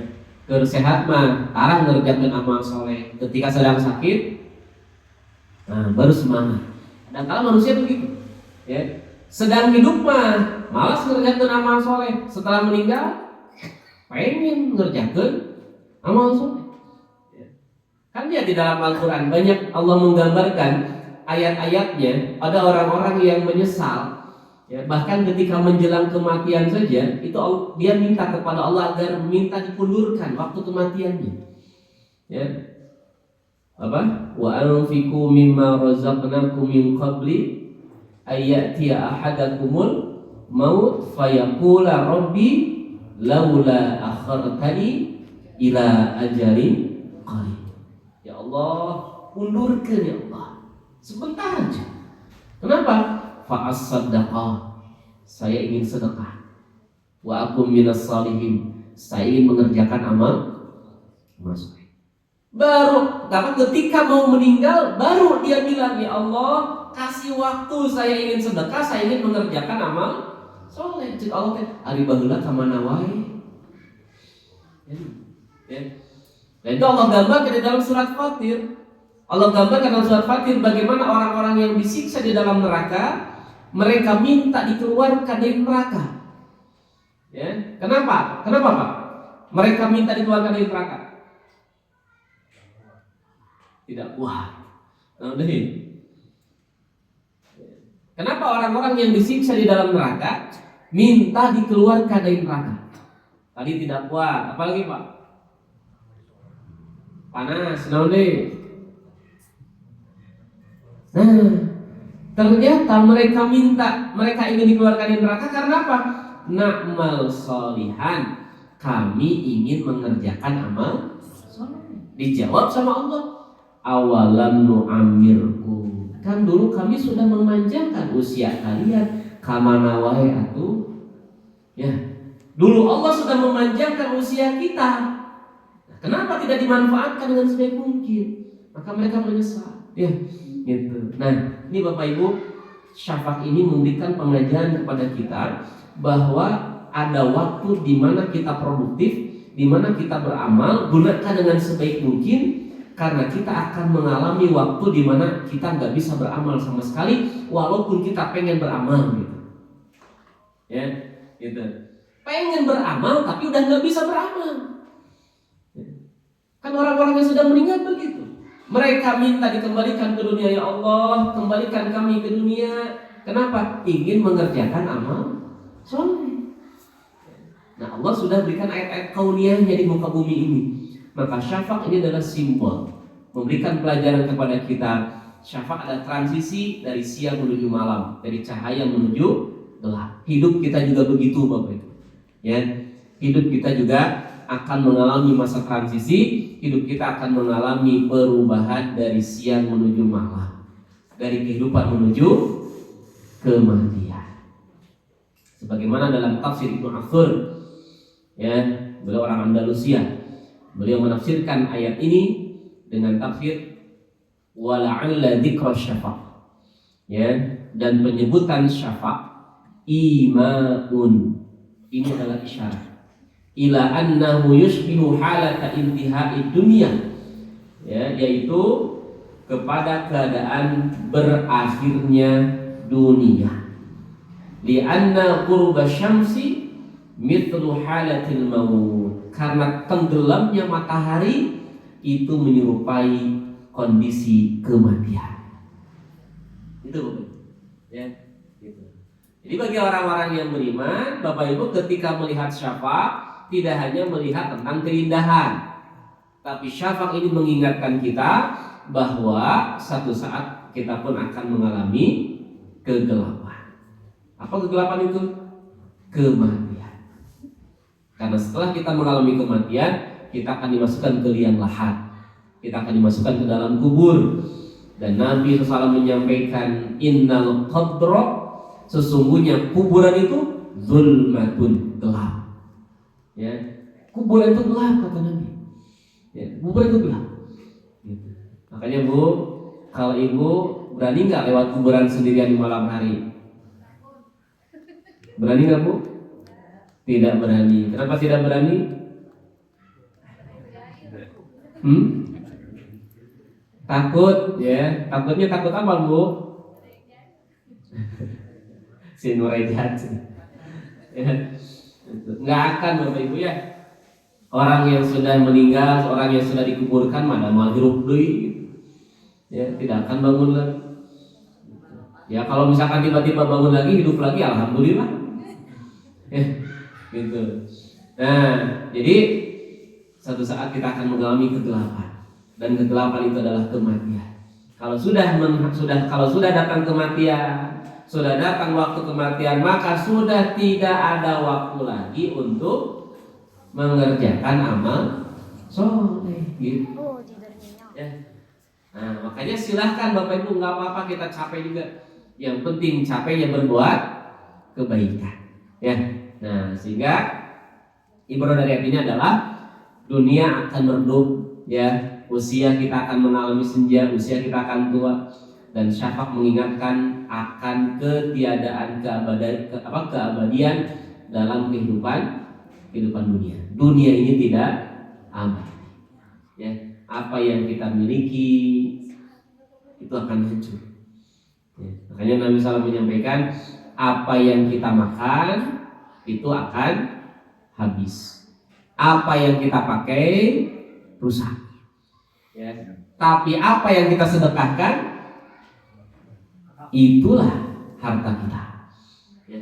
Sehat mah tarang ngerjakan amal soleh. Ketika sedang sakit, nah, baru semangat. Kadang-kadang manusia begitu, ya. Sedang hidup mah malas ngerjakan amal soleh. Setelah meninggal, pengen ngerjakan amal soleh. Ya. Kan dia di dalam Al-Quran banyak Allah menggambarkan ayat-ayatnya. Ada orang-orang yang menyesal. Ya, bahkan ketika menjelang kematian saja itu dia minta kepada Allah agar minta dipundurkan waktu kematiannya. Ya. apa? Wa anfiqu mimma razaqnakum min qabli ayyatiya ahadakumul maut fayaqula rabbi laula akhartani ila ajalin qarib. Ya Allah, undurkan ya Allah sebentar aja. Kenapa? Fa'as-sadaqah, saya ingin sedekah. Wa akum minas salihin, saya ingin mengerjakan amal soleh. Baru ketika mau meninggal, baru dia bilang, ya Allah, kasih waktu, saya ingin sedekah, saya ingin mengerjakan amal soleh. Cik Allah ari baheula ka mana wae. Ya. Dan itu Allah gambarkan di dalam surat Fatir. Allah gambarkan dalam surat Fatir bagaimana orang-orang yang disiksa di dalam neraka, mereka minta dikeluarkan dari neraka. Ya, kenapa? Kenapa Pak? Mereka minta dikeluarkan dari neraka. Tidak kuat. Kenapa orang-orang yang disiksa di dalam neraka minta dikeluarkan dari neraka? Tadi tidak kuat. Apalagi Pak? Panas. Nah, ternyata mereka ingin dikeluarkan dari neraka karena apa? Na'mal solihan, kami ingin mengerjakan amal soleh. Dijawab sama Allah, awalam nu'amirku, kan dulu kami sudah memanjangkan usia kalian, kamana wae atuh. Ya, dulu Allah sudah memanjangkan usia kita. Nah, kenapa tidak dimanfaatkan dengan sebaik mungkin? Maka mereka menyesal. Ya, gitu. Nah, ini Bapak Ibu, syafaq ini memberikan pengajaran kepada kita bahwa ada waktu di mana kita produktif, di mana kita beramal, gunakan dengan sebaik mungkin, karena kita akan mengalami waktu di mana kita nggak bisa beramal sama sekali, walaupun kita pengen beramal gitu. Ya, gitu. Pengen beramal tapi udah nggak bisa beramal. Kan orang-orang yang sudah meninggal begitu. Mereka minta dikembalikan ke dunia, ya Allah, kembalikan kami ke dunia. Kenapa? Ingin mengerjakan amal soleh. Nah, Allah sudah berikan ayat-ayat kauniyahnya di muka bumi ini. Maka syafaq ini adalah simbol, memberikan pelajaran kepada kita. Syafaq adalah transisi dari siang menuju malam, dari cahaya menuju gelap. Hidup kita juga begitu Bapak Ibu. Ya, hidup kita juga akan mengalami masa transisi. Hidup kita akan mengalami perubahan dari siang menuju malam, dari kehidupan menuju kematian. Sebagaimana dalam tafsir Ibnu Athur, ya, beliau orang Andalusia, beliau menafsirkan ayat ini dengan tafsir wala'alla dzikra syafaq, ya, dan penyebutan syafaq imaun, ini adalah isyarat ila annahu yushbihu halata intihai dunya, ya, yaitu kepada keadaan berakhirnya dunia. Li'anna qurba syamsi mithlu halatil maut, karena tenggelamnya matahari itu menyerupai kondisi kematian. Itu ya, gitu. Jadi bagi orang-orang yang beriman, Bapak Ibu, ketika melihat syafaq tidak hanya melihat tentang keindahan, tapi syafaq ini mengingatkan kita bahwa satu saat kita pun akan mengalami kegelapan. Apa kegelapan itu? Kematian. Karena setelah kita mengalami kematian, kita akan dimasukkan ke liang lahat, kita akan dimasukkan ke dalam kubur. Dan Nabi SAW menyampaikan, innal qabra, sesungguhnya kuburan itu zulmatun, gelap. Ya, kuburan itu gelap kata Nabi. Ya, kuburan itu gelap. Gitu. Makanya Bu, kalau Ibu berani nggak lewat kuburan sendirian di malam hari? Berani nggak Bu? Tidak berani. Kenapa tidak berani? Takut, ya. Takutnya takut apa Bu? Si Nurejat. Ya. Nggak akan Bapak Ibu ya. Orang yang sudah meninggal, orang yang sudah dikuburkan, mana mau hirup deui, ya, tidak akan bangun lagi. Ya, kalau misalkan tiba-tiba bangun lagi, hidup lagi, alhamdulillah. Ya, gitu. Nah, jadi satu saat kita akan mengalami kegelapan. dan kegelapan itu adalah kematian. Kalau sudah datang kematian, sudah datang waktu kematian, maka sudah tidak ada waktu lagi untuk mengerjakan amal soleh gitu. Ya. Nah, makanya silahkan Bapak Ibu, nggak apa-apa kita capek juga. Yang penting capeknya berbuat kebaikan. Ya. Nah, sehingga ibarat dari ayat ini adalah dunia akan meredup, ya. Usia kita akan mengalami senja, usia kita akan tua, dan syafaq mengingatkan akan ketiadaan keabadian dalam kehidupan dunia. Dunia ini tidak aman. Ya, apa yang kita miliki itu akan hancur. Ya, makanya Nabi SAW menyampaikan apa yang kita makan itu akan habis. Apa yang kita pakai rusak. Ya, tapi apa yang kita sedekahkan itulah harta kita. Ya,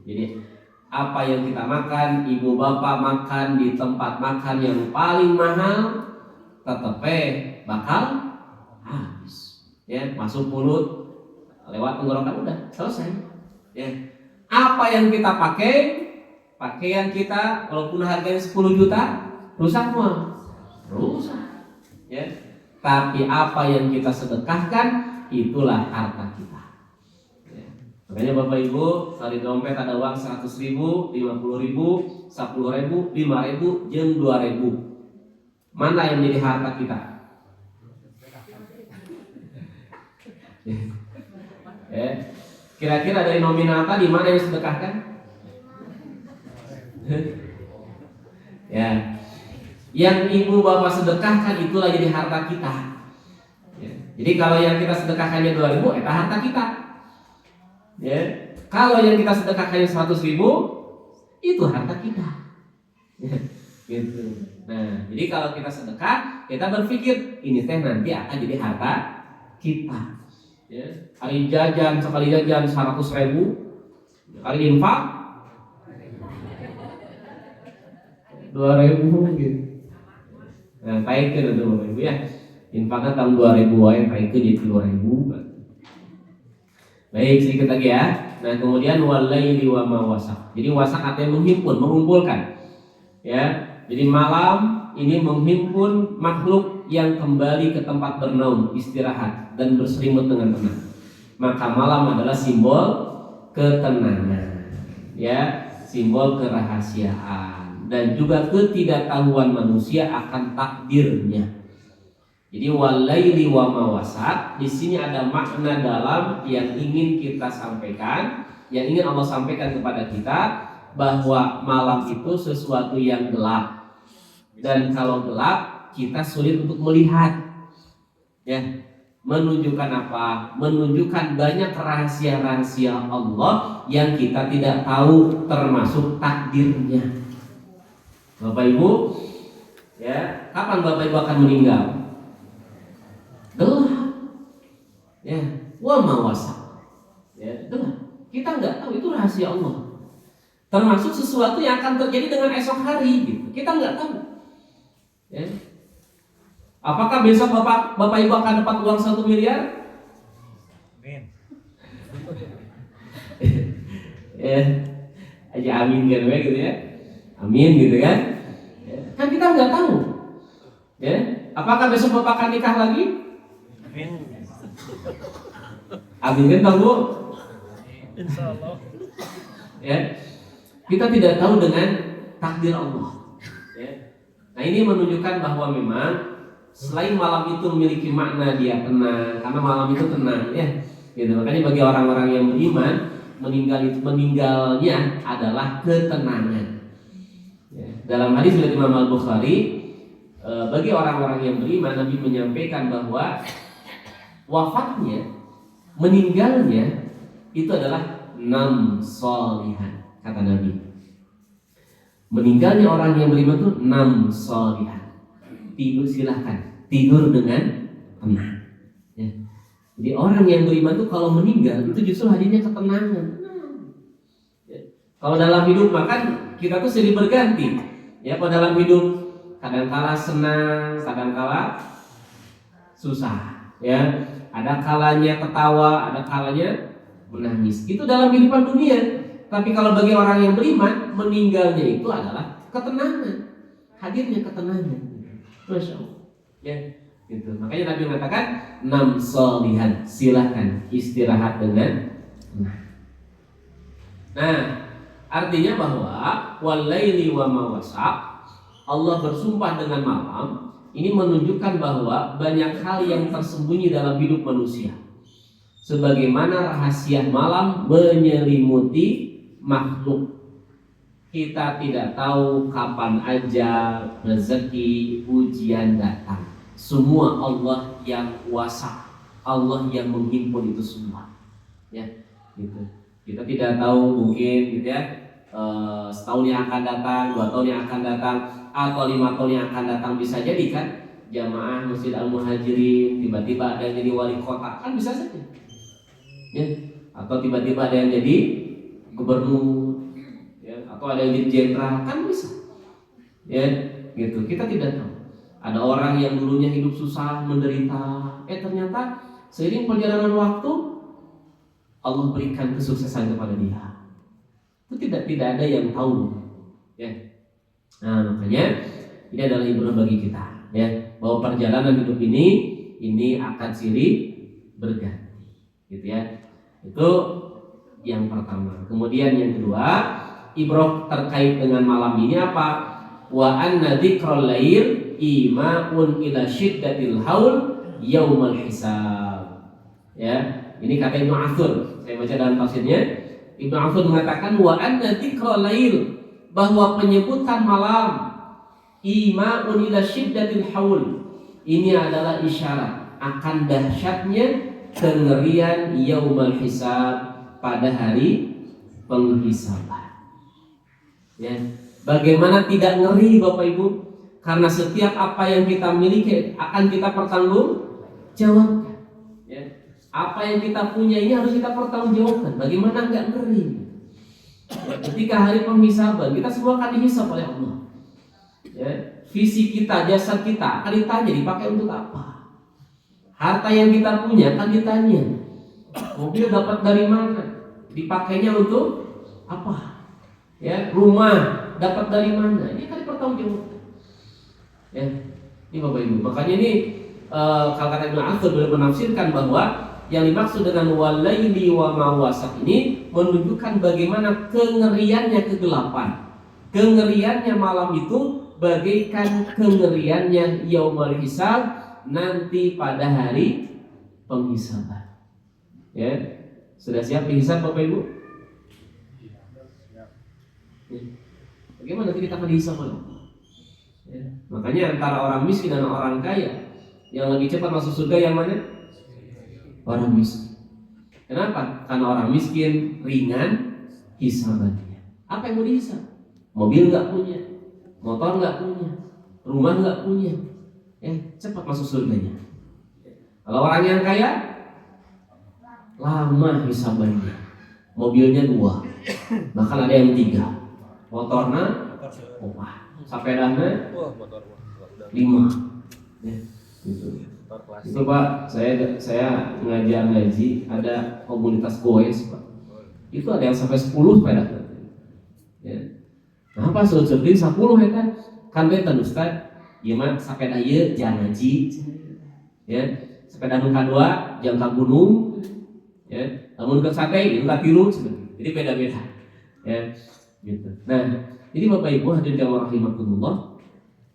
jadi apa yang kita makan, ibu bapak makan di tempat makan yang paling mahal, tetap bakal habis. Ya, masuk mulut, lewat tenggorokan udah selesai. Ya, apa yang kita pakai, pakaian kita, walaupun harganya 10 juta, rusak semua, rusak. Ya, tapi apa yang kita sedekahkan, itulah harta kita. Makanya Bapak Ibu, kalau di dompet ada uang 100 ribu, 50 ribu, 10 ribu, 5 ribu, dan 2 ribu. Mana yang menjadi harta kita? Kira-kira dari nominal tadi mana yang sedekahkan? Ya, yang ibu bapak sedekahkan itulah jadi harta kita. Ya. Jadi kalau yang kita sedekahkannya 2 ribu, itu harta kita. Ya, kalau yang kita sedekahkannya 100 ribu, itu harta kita. Ya, gitu. Nah, jadi kalau kita sedekah, kita berpikir ini teh nanti akan jadi harta kita. Ya, hari jajan sekali jajan 100 ribu, kali infak 2 ribu gitu. Nah, taikeun itu Bapak Ibu ya. Infaknya tahun 2 ribu wae, taikeun jadi 2 ribu. Baik, sedikit lagi ya. Nah, kemudian walaili wa ma wasaq. Jadi wasaq artinya menghimpun, mengumpulkan. Ya. Jadi malam ini menghimpun makhluk yang kembali ke tempat bernaung, istirahat dan berselimut dengan tenang. Maka malam adalah simbol ketenangan. Ya, simbol kerahasiaan dan juga ketidaktahuan manusia akan takdirnya. Jadi walaili wa ma wasaq, di sini ada makna dalam yang ingin kita sampaikan, yang ingin Allah sampaikan kepada kita, bahwa malam itu sesuatu yang gelap. Dan kalau gelap, kita sulit untuk melihat. Ya, menunjukkan apa? Menunjukkan banyak rahasia-rahasia Allah yang kita tidak tahu, termasuk takdirnya. Bapak Ibu, ya, kapan Bapak Ibu akan meninggal? Gelap, ya, wa ma wasaq, ya, gelap. Kita nggak tahu, itu rahasia Allah. Termasuk sesuatu yang akan terjadi dengan esok hari, gitu. Kita nggak tahu. Ya. Apakah besok bapak ibu akan dapat uang 1 miliar? Amin. Ya, aja amin kan, gitu ya. Amin gitu kan? Ya. Kan kita nggak tahu. Ya, apakah besok bapak akan nikah lagi? Amin kan tahu Bu? Insyaallah. Ya, kita tidak tahu dengan takdir Allah. Ya. Nah, ini menunjukkan bahwa memang selain malam itu memiliki makna dia tenang, karena malam itu tenang, ya. Gitu. Makanya bagi orang-orang yang beriman, meninggalnya adalah ketenangan. Ya. Dalam hadis riwayat Imam Al-Bukhari, bagi orang-orang yang beriman, Nabi menyampaikan bahwa wafatnya, meninggalnya itu adalah 6 sholihan, kata Nabi. Meninggalnya orang yang beriman itu 6 sholihan. Tidur, silahkan tidur dengan tenang. Ya. Jadi orang yang beriman itu kalau meninggal itu justru hadirnya ketenangan. Ya. Kalau dalam hidup makan kita tuh silih berganti. Ya, kalau dalam hidup kadang-kala senang, kadang-kala susah, ya. Ada kalanya ketawa, ada kalanya menangis. Itu dalam kehidupan dunia. Tapi kalau bagi orang yang beriman, meninggalnya itu adalah ketenangan, hadirnya ketenangan. Masya Allah. Ya, gitu. Makanya Nabi mengatakan, nam solihan, silakan istirahat dengan tenang. Nah, artinya bahwa walaili wa mawasa, Allah bersumpah dengan malam. Ini menunjukkan bahwa banyak hal yang tersembunyi dalam hidup manusia. Sebagaimana rahasia malam menyelimuti makhluk. Kita tidak tahu kapan aja rezeki, ujian datang. Semua Allah yang kuasa, Allah yang menghimpun itu semua. Ya, gitu. Kita tidak tahu mungkin gitu ya, setahun yang akan datang, 2 tahun yang akan datang, atau 5 tahun yang akan datang. Bisa jadi kan jamaah Masjid Al-Muhajirin tiba-tiba ada yang jadi wali kota, kan bisa saja. Ya, atau tiba-tiba ada yang jadi gubernur, ya, atau ada yang jadi jenderal, kan bisa. Ya, gitu. Kita tidak tahu. Ada orang yang dulunya hidup susah, menderita, ternyata seiring perjalanan waktu Allah berikan kesuksesan kepada dia. Itu tidak ada yang tahu, ya. Nah, makanya ini adalah ibrah bagi kita, ya, bahwa perjalanan hidup ini akan silih berganti, gitu ya. Itu yang pertama. Kemudian yang kedua, ibrah terkait dengan malam ini apa? Wa anna dzikral lail imaun ila syiddatil haul yaumal hisab. Ya, ini kata Ibnu Athur. Saya baca dalam tafsirnya. Ibnu Athur mengatakan wa anna dzikral lail, bahwa penyebutan malam imaun ila syiddatil haul, ini adalah isyarat akan dahsyatnya kengerian yaumal hisab, pada hari penghisaban. Ya, bagaimana tidak ngeri Bapak Ibu? Karena setiap apa yang kita miliki akan kita pertanggungjawabkan. Ya, apa yang kita punya ini harus kita pertanggungjawabkan. Bagaimana enggak ngeri? Ya, ketika hari penghisaban kita semua akan dihisab oleh Allah. Ya, visi kita, jasad kita akan ditanya dipakai untuk apa. Harta yang kita punya akan ditanya. Mobil dapat dari mana? Dipakainya untuk apa? Ya, rumah dapat dari mana? Ini akan dipertanggungjawabkan. Ya, ini Bapak Ibu. Makanya ini kalau kata Ibnu Athur beliau menafsirkan bahwa yang dimaksud dengan walaili wa mawasaq ini menunjukkan bagaimana kengeriannya kegelapan. Kengeriannya malam itu bagaikan kengeriannya yaumul hisab, nanti pada hari penghisaban. Ya, sudah siap dihisab Bapak Ibu? Ya. Bagaimana nanti kita akan dihisab oleh Allah? Ya. Makanya antara orang miskin dan orang kaya, yang lebih cepat masuk surga yang mana? Orang miskin. Kenapa? Karena orang miskin ringan hisabannya. Apa yang mau dihisab? Mobil nggak punya, motor nggak punya, rumah nggak punya, cepat masuk surganya. Kalau orang yang kaya, lama hisabannya. Mobilnya 2, bahkan ada yang 3, motornya, sepedanya 5. Ya, gitu. Itu Pak, saya ngajar ngaji, ada komunitas goes Pak. Itu ada yang sampai 10 sepeda. Ya. Nah, apa seujurnya 10 ya kan beten Ustaz. Ieu mah sepeda ieu jangan ngaji. Ya, sepeda nu kadua jang ka gunung. Ya, lamun ke sate ieu ka tilu. Jadi beda-beda. Ya, gitu. Nah, jadi Bapak Ibu hadirin jamaah rahimakumullah,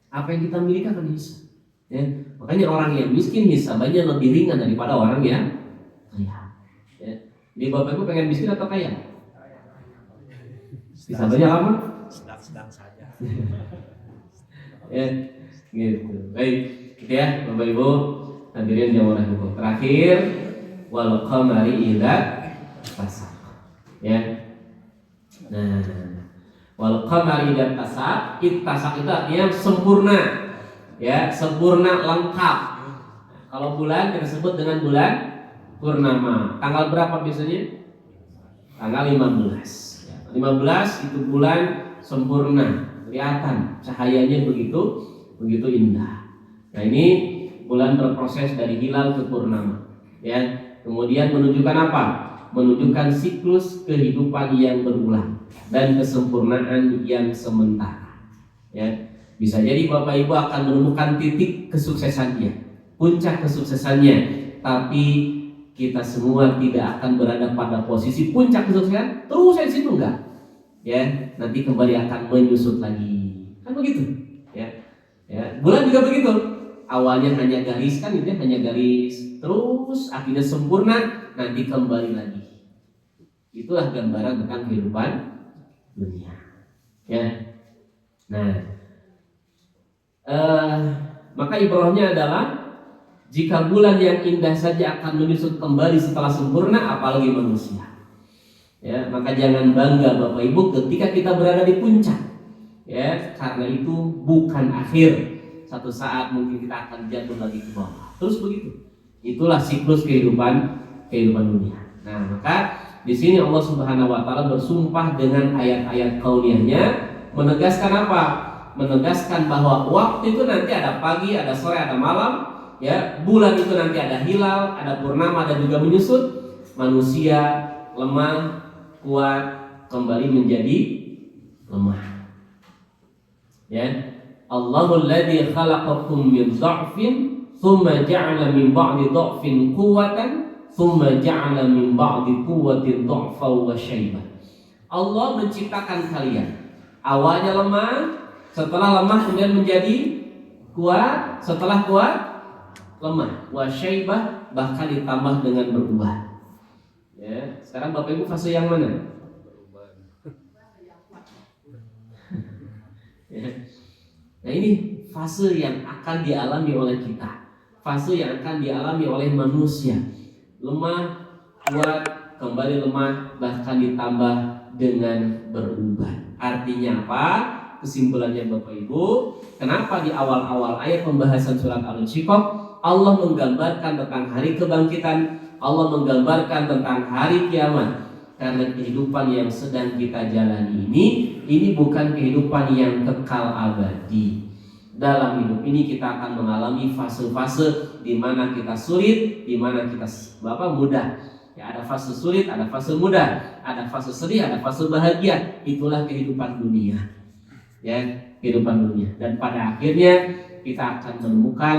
apa yang kita miliki akan dihisab. Ya, makanya orang yang miskin hisabannya lebih ringan daripada orang yang kaya. Ya. Jadi Bapak Ibu pengen miskin atau kaya? Hisabannya apa? Sedang saja. Ya, gitu. Baik, gitu ya Bapak Ibu hadirin jamaah rahimakumullah. Terakhir, wal qamari idza tasaq. Ya. Nah, wal qamari idza tasaq, ittasaq itu artinya sempurna. Ya, sempurna lengkap. Kalau bulan kita sebut dengan bulan purnama. Tanggal berapa biasanya? Tanggal 15. Ya, 15 itu bulan sempurna, kelihatan cahayanya begitu indah. Nah, ini bulan berproses dari hilal ke purnama. Ya, kemudian menunjukkan apa? Menunjukkan siklus kehidupan yang berulang dan kesempurnaan yang sementara. Ya, bisa jadi Bapak Ibu akan menemukan titik kesuksesannya, puncak kesuksesannya, tapi kita semua tidak akan berada pada posisi puncak kesuksesan terus di situ, enggak. Ya, nanti kembali akan menyusut lagi. Kan begitu. Ya. Ya, bulan juga begitu. Awalnya hanya garis, kan itu hanya garis, terus akhirnya sempurna, nanti kembali lagi. Itulah gambaran tentang kehidupan dunia. Ya. Nah, maka ibrahnya adalah jika bulan yang indah saja akan menyusut kembali setelah sempurna, apalagi manusia. Ya, maka jangan bangga Bapak Ibu ketika kita berada di puncak. Ya, karena itu bukan akhir. Satu saat mungkin kita akan jatuh lagi ke bawah. Terus begitu. Itulah siklus kehidupan dunia. Nah, maka di sini Allah Subhanahu wa taala bersumpah dengan ayat-ayat kauniyahnya, menegaskan apa? Menegaskan bahwa waktu itu nanti ada pagi, ada sore, ada malam. Ya, bulan itu nanti ada hilal, ada purnama dan juga menyusut. Manusia lemah, kuat, kembali menjadi lemah. Ya, Allahul ladzi khalaqakum min dha'fin tsumma ja'ala min ba'di dha'fin quwwatan tsumma ja'ala min ba'di quwwatin dha'fan wa syaibah. Allah menciptakan kalian. Awalnya lemah, setelah lemah kemudian menjadi kuat, setelah kuat lemah, wa syaibah, bahkan ditambah dengan berubah. Ya, sekarang Bapak Ibu fase yang mana? Ya. Nah, ini fase yang akan dialami oleh kita, fase yang akan dialami oleh manusia. Lemah, kuat, kembali lemah, bahkan ditambah dengan berubah. Artinya apa? Kesimpulannya Bapak Ibu, kenapa di awal-awal ayat pembahasan surat Al-Insyiqaq Allah menggambarkan tentang hari kebangkitan, Allah menggambarkan tentang hari kiamat. Karena kehidupan yang sedang kita jalani ini bukan kehidupan yang kekal abadi. Dalam hidup ini kita akan mengalami fase-fase di mana kita sulit, di mana kita mudah. Ya, ada fase sulit, ada fase mudah, ada fase sedih, ada fase bahagia. Itulah kehidupan dunia. Ya, kehidupan dunia. Dan pada akhirnya kita akan menemukan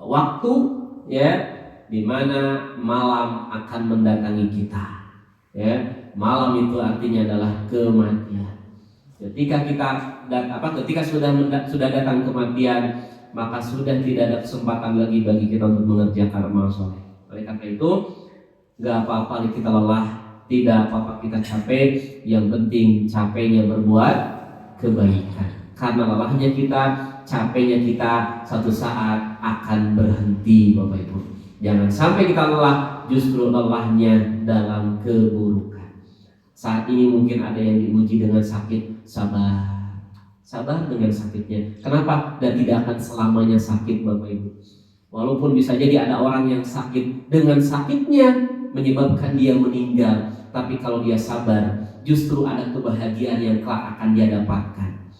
waktu, ya, di mana malam akan mendatangi kita. Ya, malam itu artinya adalah kematian. Ketika ketika sudah datang kematian, maka sudah tidak ada kesempatan lagi bagi kita untuk mengerjakan amal soleh. Oleh karena itu, gak apa-apa kita lelah, tidak apa-apa kita capek, yang penting capeknya berbuat kebaikan. Karena lelahnya kita, capeknya kita satu saat akan berhenti, Bapak Ibu. Jangan sampai kita lelah, justru lelahnya dalam keburukan. Saat ini mungkin ada yang diuji dengan sakit, sabar dengan sakitnya. Kenapa? Dan tidak akan selamanya sakit, Bapak Ibu. Walaupun bisa jadi ada orang yang sakit, dengan sakitnya menyebabkan dia meninggal, tapi kalau dia sabar, justru ada kebahagiaan yang kelak akan dia dapatkan.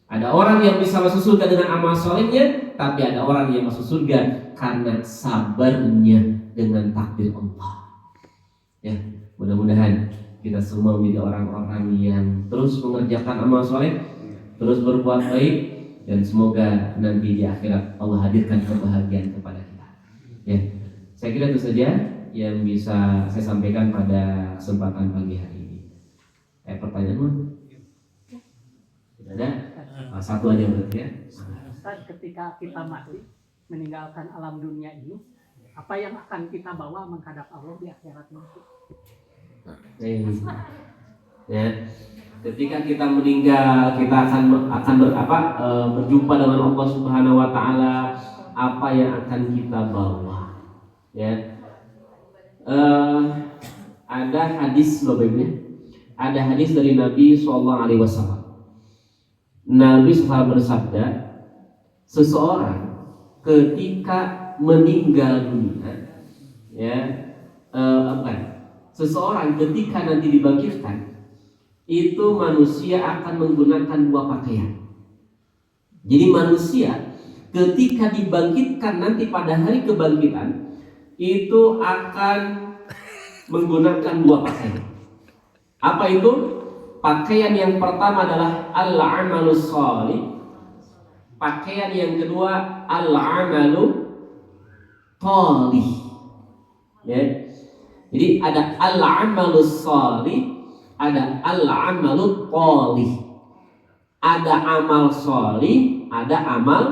Ada orang yang bisa masuk surga dengan amal solehnya, tapi ada orang yang masuk surga karena sabarnya dengan takdir Allah. Ya, mudah-mudahan kita semua menjadi orang-orang yang terus mengerjakan amal soleh, terus berbuat baik, dan semoga nanti di akhirat Allah hadirkan kebahagiaan kepada kita. Ya, saya kira itu saja yang bisa saya sampaikan pada kesempatan pagi hari ini. Pertanyaan tidak ada? Satu aja berarti ya. Ustaz, ketika kita mati meninggalkan alam dunia ini, apa yang akan kita bawa menghadap Allah di akhirat nanti? Ya, ketika kita meninggal, kita akan berjumpa dengan Allah Subhanahu Wa Taala. Apa yang akan kita bawa? Ya, ada hadis Bapak-Ibu, ada hadis dari Nabi SAW. Nabi SAW bersabda, seseorang ketika meninggal dunia, seseorang ketika nanti dibangkitkan, itu manusia akan menggunakan dua pakaian. Jadi manusia ketika dibangkitkan nanti pada hari kebangkitan itu akan menggunakan dua pakaian. Apa itu? Pakaian yang pertama adalah al-amalus shalih. Pakaian yang kedua al-amalu thalih. Ya. Jadi ada al-amalus shalih, ada al-amalu thalih. Ada amal shalih, ada amal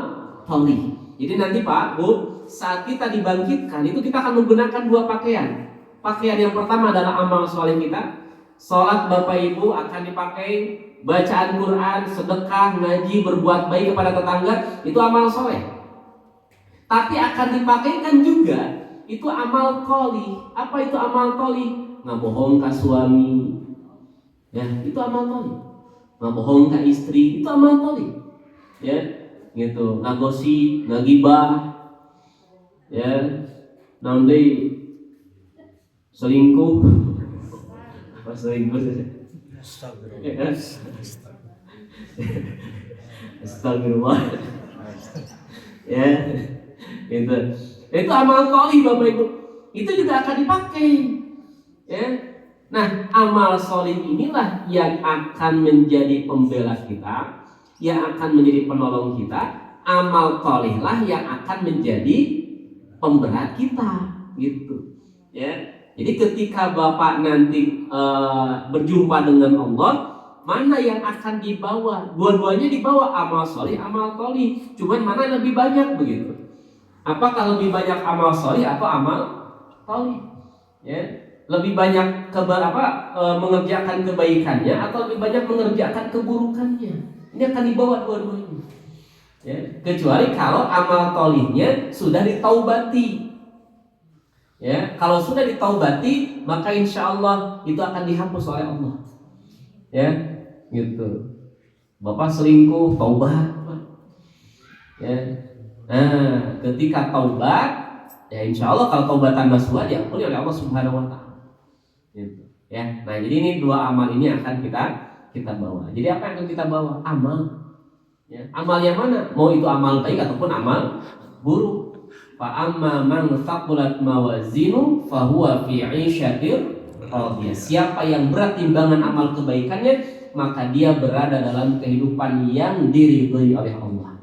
thalih. Jadi nanti Pak, Bu, saat kita dibangkitkan itu kita akan menggunakan dua pakaian. Pakaian yang pertama adalah amal shalih kita. Salat Bapak Ibu akan dipakai, bacaan Quran, sedekah, ngaji, berbuat baik kepada tetangga, itu amal soleh. Tapi akan dipakaikan juga itu amal thalih. Apa itu amal thalih? Ngabohong ke suami, ya itu amal thalih. Ngabohong ke istri, itu amal thalih. Ya, gitu. Ngagosip, ngagibah, ya, nanti selingkuh. Selingkuh saja. Astagfirullah. Ya, itu. Itu amal thalih Bapak Ibu. Itu juga akan dipakai. Ya. Nah, amal shalih inilah yang akan menjadi pembela kita, yang akan menjadi penolong kita. Amal thalih lah yang akan menjadi pemberat kita, gitu. Ya. Jadi ketika Bapak nanti berjumpa dengan Allah, mana yang akan dibawa? Dua-duanya dibawa, amal shalih, amal thalih. Cuman mana yang lebih banyak begitu? Apakah lebih banyak amal shalih atau amal thalih? Ya, lebih banyak mengerjakan kebaikannya atau lebih banyak mengerjakan keburukannya? Ini akan dibawa dua-duanya. Ya, kecuali kalau amal thalihnya sudah ditaubati. Ya, kalau sudah ditaubati, maka insya Allah itu akan dihapus oleh Allah. Ya, gitu. Bapak selingkuh, taubat. Ya, nah, ketika taubat, ya insya Allah kalau taubatan nasuha diampuni oleh Allah Subhanahu Wa Taala. Gitu. Ya, nah jadi ini dua amal ini akan kita bawa. Jadi apa yang akan kita bawa? Amal. Ya, amal yang mana? Mau itu amal baik ataupun amal buruk. Fa amma man thaqulat mawazinu fahuwa fi 'ishatir radiyah. Siapa yang berat timbangan amal kebaikannya, maka dia berada dalam kehidupan yang diridhoi oleh Allah.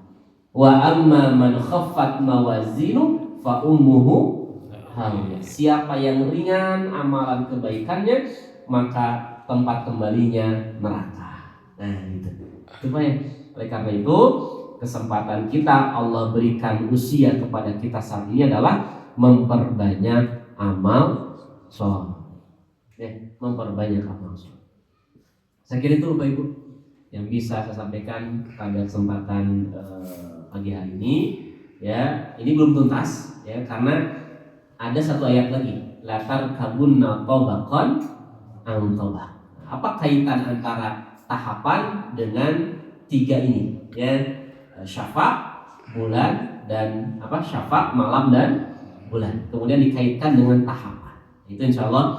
Wa amma man khaffat mawazinu fa ummuhu hawiyah. Siapa yang ringan amalan kebaikannya, maka tempat kembalinya neraka. Nah, gitu. Oleh karena itu, kesempatan kita Allah berikan usia kepada kita saat ini adalah memperbanyak amal sholeh. Ya, memperbanyak amal sholeh. Saya kira itu Bapak Ibu yang bisa saya sampaikan pada kesempatan pagi hari ini. Ya, ini belum tuntas ya karena ada satu ayat lagi. Latar kabunna tobakon antobah. Apa kaitan antara tahapan dengan tiga ini? Ya. Syafaq, bulan, dan syafaq, malam dan bulan. Kemudian dikaitkan dengan tahapan. Itu insya Allah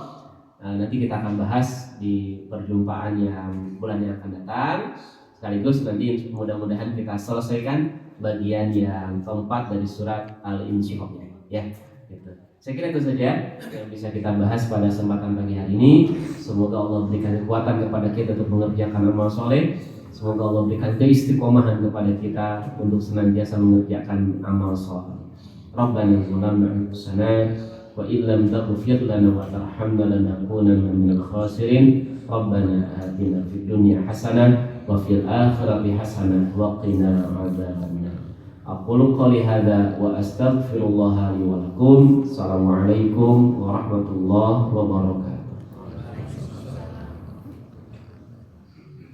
nanti kita akan bahas di perjumpaan yang bulan yang akan datang. Sekaligus nanti mudah-mudahan kita selesaikan bagian yang keempat dari surat Al-Insyirah. Ya, gitu. Saya kira itu saja yang bisa kita bahas pada kesempatan pagi hari ini. Semoga Allah berikan kekuatan kepada kita untuk mengerjakan amal soleh. Semoga Allah berikan keistiqomahan kepada kita untuk senantiasa mengerjakan amal soleh. Rabbana zalamna anfusana wa illam taghfir lana wa tarhamna lanakunanna minal khasirin. Rabbana atina fid dunya hasanah wa fil akhirati hasanah wa qina adzabannar. Aqulu qouli hadza wa astaghfirullah li wa lakum. Assalamualaikum warahmatullahi wabarakatuh.